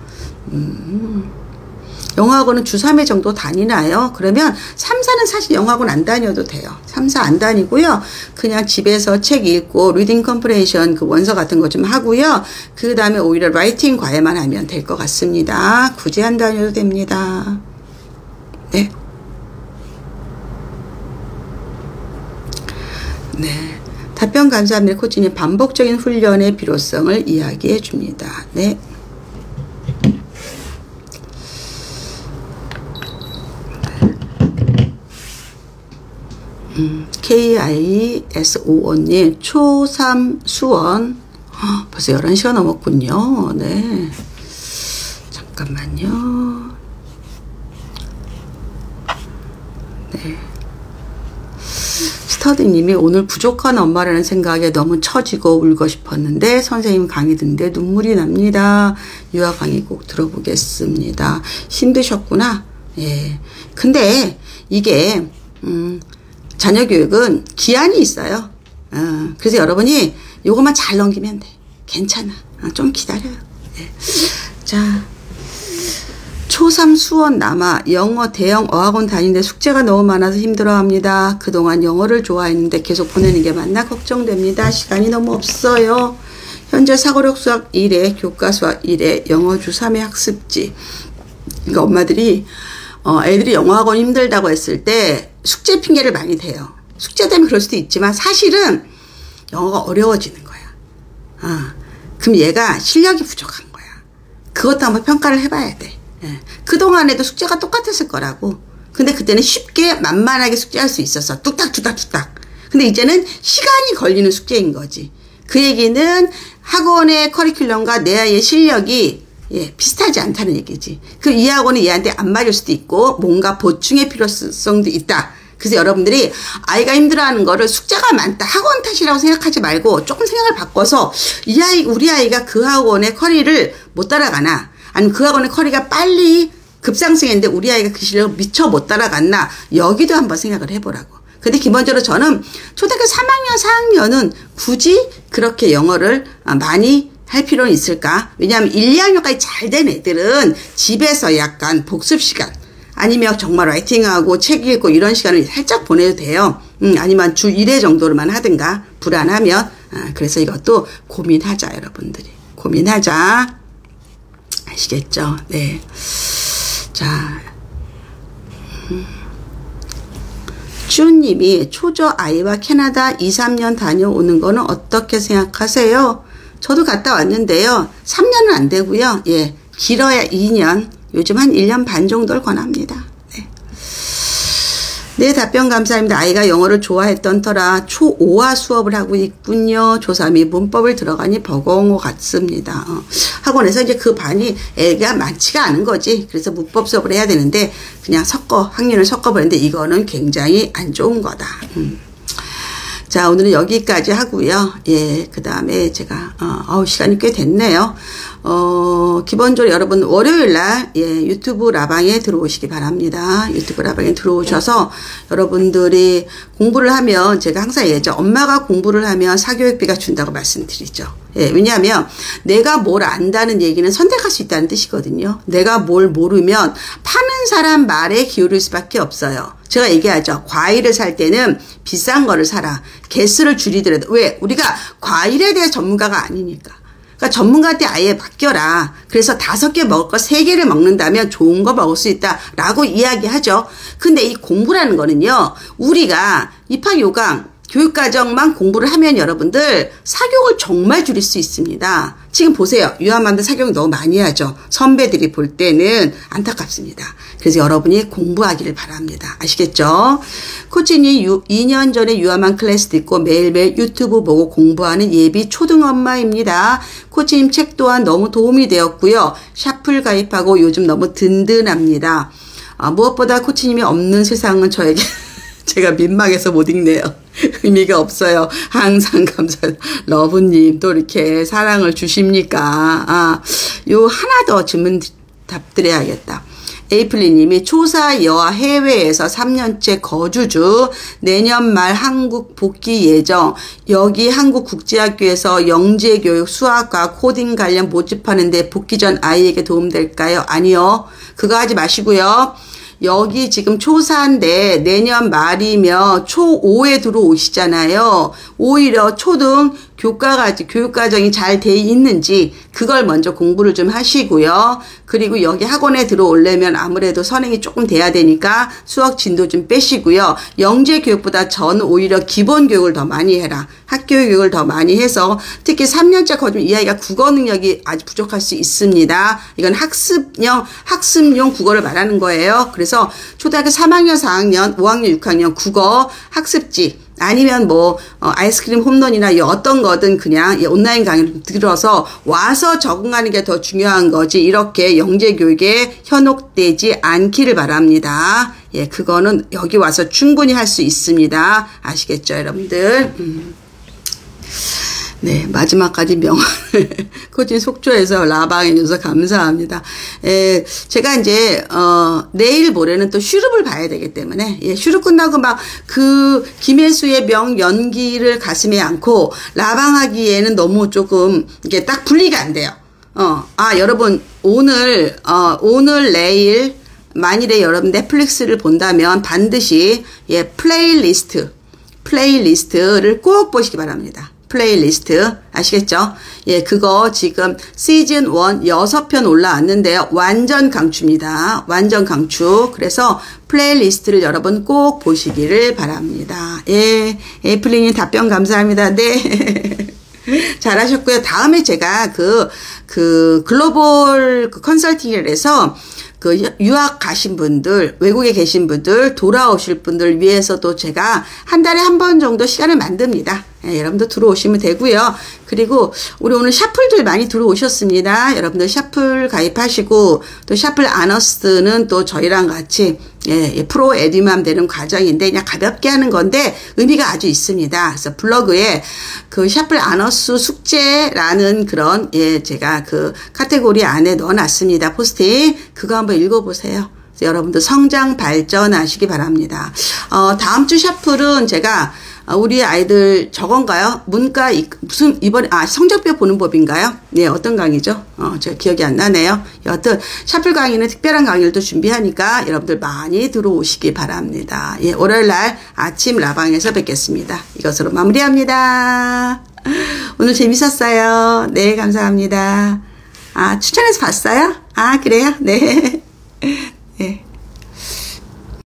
영어학원은 주 3회 정도 다니나요? 그러면 3, 4는 사실 영어학원 안 다녀도 돼요. 3, 4 안 다니고요. 그냥 집에서 책 읽고 리딩 컴프레이션 그 원서 같은 거 좀 하고요. 그 다음에 오히려 라이팅 과외만 하면 될 것 같습니다. 굳이 안 다녀도 됩니다. 네. 네. 답변 감사합니다. 코치님 반복적인 훈련의 필요성을 이야기해 줍니다. 네. KISO님 초3 수원 벌써 11시가 넘었군요. 네. 잠깐만요. 네. 스터디님이 오늘 부족한 엄마라는 생각에 너무 처지고 울고 싶었는데 선생님 강의 듣는데 눈물이 납니다. 유아 강의 꼭 들어보겠습니다. 힘드셨구나. 예. 근데 이게 자녀 교육은 기한이 있어요. 그래서 여러분이 요것만 잘 넘기면 돼. 괜찮아. 좀 기다려요. 네. 자, 초3 수원 남아 영어 대형 어학원 다니는데 숙제가 너무 많아서 힘들어합니다. 그동안 영어를 좋아했는데 계속 보내는 게 맞나 걱정됩니다. 시간이 너무 없어요. 현재 사고력 수학 1회, 교과 수학 1회, 영어 주 3회 학습지. 그러니까 엄마들이 애들이 영어학원 힘들다고 했을 때 숙제 핑계를 많이 대요. 숙제 때문에 그럴 수도 있지만 사실은 영어가 어려워지는 거야. 그럼 얘가 실력이 부족한 거야. 그것도 한번 평가를 해봐야 돼. 예. 그동안에도 숙제가 똑같았을 거라고. 근데 그때는 쉽게 만만하게 숙제할 수 있었어. 뚝딱뚝딱뚝딱. 근데 이제는 시간이 걸리는 숙제인 거지. 그 얘기는 학원의 커리큘럼과 내 아이의 실력이 비슷하지 않다는 얘기지. 그럼 이 학원은 얘한테 안 맞을 수도 있고 뭔가 보충의 필요성도 있다. 그래서 여러분들이 아이가 힘들어하는 거를 숙제가 많다, 학원 탓이라고 생각하지 말고 조금 생각을 바꿔서 우리 아이가 그 학원의 커리를 못 따라가나, 아니면 그 학원의 커리가 빨리 급상승했는데 우리 아이가 그 실력을 미처 못 따라갔나, 여기도 한번 생각을 해보라고. 근데 기본적으로 저는 초등학교 3학년, 4학년은 굳이 그렇게 영어를 많이 할 필요는 있을까? 왜냐하면 1, 2학년까지 잘 된 애들은 집에서 약간 복습 시간, 아니면 정말 라이팅하고 책 읽고 이런 시간을 살짝 보내도 돼요. 아니면 주 1회 정도로만 하든가, 불안하면. 그래서 이것도 고민하자, 여러분들이. 고민하자. 아시겠죠? 네. 자. 쭈님이 초저 아이와 캐나다 2, 3년 다녀오는 거는 어떻게 생각하세요? 저도 갔다 왔는데요. 3년은 안 되고요. 예, 길어야 2년. 요즘 한 1년 반 정도를 권합니다. 네. 네, 답변 감사합니다. 아이가 영어를 좋아했던 터라 초5화 수업을 하고 있군요. 조3이 문법을 들어가니 버거운 것 같습니다. 학원에서 이제 그 반이 애가 많지가 않은 거지. 그래서 문법 수업을 해야 되는데 그냥 학년을 섞어버렸는데 이거는 굉장히 안 좋은 거다. 자, 오늘은 여기까지 하고요. 예, 그 다음에 제가, 시간이 꽤 됐네요. 기본적으로 여러분, 월요일날, 예, 유튜브 라방에 들어오시기 바랍니다. 유튜브 라방에 들어오셔서 여러분들이 공부를 하면, 제가 항상 얘기하죠. 엄마가 공부를 하면 사교육비가 준다고 말씀드리죠. 예, 왜냐하면 내가 뭘 안다는 얘기는 선택할 수 있다는 뜻이거든요. 내가 뭘 모르면 파는 사람 말에 기울일 수밖에 없어요. 제가 얘기하죠. 과일을 살 때는 비싼 거를 사라. 개수를 줄이더라도. 왜? 우리가 과일에 대해 전문가가 아니니까. 그러니까 전문가한테 아예 맡겨라. 그래서 5개 먹을 거 3개를 먹는다면 좋은 거 먹을 수 있다라고 이야기하죠. 근데 이 공부라는 거는요. 우리가 입학 요강 교육과정만 공부를 하면 여러분들 사교육을 정말 줄일 수 있습니다. 지금 보세요. 유아만들 사교육 너무 많이 하죠. 선배들이 볼 때는 안타깝습니다. 그래서 여러분이 공부하기를 바랍니다. 아시겠죠? 코치님 2년 전에 유아만 클래스 듣고 매일매일 유튜브 보고 공부하는 예비 초등엄마입니다. 코치님 책 또한 너무 도움이 되었고요. 샤플 가입하고 요즘 너무 든든합니다. 무엇보다 코치님이 없는 세상은 저에게 제가 민망해서 못 읽네요. 의미가 없어요. 항상 감사해요. 러브님 또 이렇게 사랑을 주십니까? 요 하나 더 질문 답드려야겠다. 에이플리님이 초사 여아 해외에서 3년째 거주 중 내년 말 한국 복귀 예정. 여기 한국국제학교에서 영재교육 수학과 코딩 관련 모집하는데 복귀 전 아이에게 도움될까요? 아니요. 그거 하지 마시고요. 여기 지금 초4인데 내년 말이면 초5에 들어오시잖아요. 오히려 초등 교육과정이 잘 돼 있는지 그걸 먼저 공부를 좀 하시고요. 그리고 여기 학원에 들어오려면 아무래도 선행이 조금 돼야 되니까 수학 진도 좀 빼시고요. 영재 교육보다 저는 오히려 기본 교육을 더 많이 해라. 학교 교육을 더 많이 해서 특히 3년째 거주면 이 아이가 국어 능력이 아주 부족할 수 있습니다. 이건 학습용 국어를 말하는 거예요. 그래서 초등학교 3학년, 4학년, 5학년, 6학년 국어 학습지 아니면 아이스크림 홈런이나 어떤 거든 그냥 온라인 강의를 들어서 와서 적응하는 게 더 중요한 거지 이렇게 영재 교육에 현혹되지 않기를 바랍니다. 예, 그거는 여기 와서 충분히 할 수 있습니다. 아시겠죠, 여러분들? 네, 마지막까지 명언을 코칭 속초에서 라방해 주셔서 감사합니다. 제가 이제 내일 모레는 또 슈룹을 봐야 되기 때문에 슈룹 끝나고 막 그 김혜수의 명연기를 가슴에 안고 라방하기에는 너무 조금 이게 딱 분리가 안 돼요. 여러분 오늘 내일 만일에 여러분 넷플릭스를 본다면 반드시 플레이리스트를 꼭 보시기 바랍니다. 플레이리스트 아시겠죠? 예, 그거 지금 시즌 1 6편 올라왔는데요. 완전 강추입니다. 완전 강추. 그래서 플레이리스트를 여러분 꼭 보시기를 바랍니다. 예, 에이플리님 답변 감사합니다. 네. 잘하셨고요. 다음에 제가 그 글로벌 컨설팅을 해서 그 유학 가신 분들, 외국에 계신 분들, 돌아오실 분들 위해서도 제가 한 달에 한 번 정도 시간을 만듭니다. 예, 여러분들 들어오시면 되고요. 그리고 우리 오늘 샤플들 많이 들어오셨습니다. 여러분들 샤플 가입하시고 또 샤플 아너스는 또 저희랑 같이 프로 에듀맘 되는 과정인데 그냥 가볍게 하는 건데 의미가 아주 있습니다. 그래서 블로그에 그 샤플 아너스 숙제라는 그런 제가 그 카테고리 안에 넣어놨습니다. 포스팅 그거 한번 읽어보세요. 여러분들 성장 발전하시기 바랍니다. 다음 주 샤플은 제가 우리 아이들 저건가요? 문과 무슨 이번에 성적표 보는 법인가요? 네, 어떤 강의죠? 제가 기억이 안 나네요. 여하튼 샤플 강의는 특별한 강의를 또 준비하니까 여러분들 많이 들어오시기 바랍니다. 예, 월요일날 아침 라방에서 뵙겠습니다. 이것으로 마무리합니다. 오늘 재밌었어요. 네, 감사합니다. 추천해서 봤어요? 그래요? 네.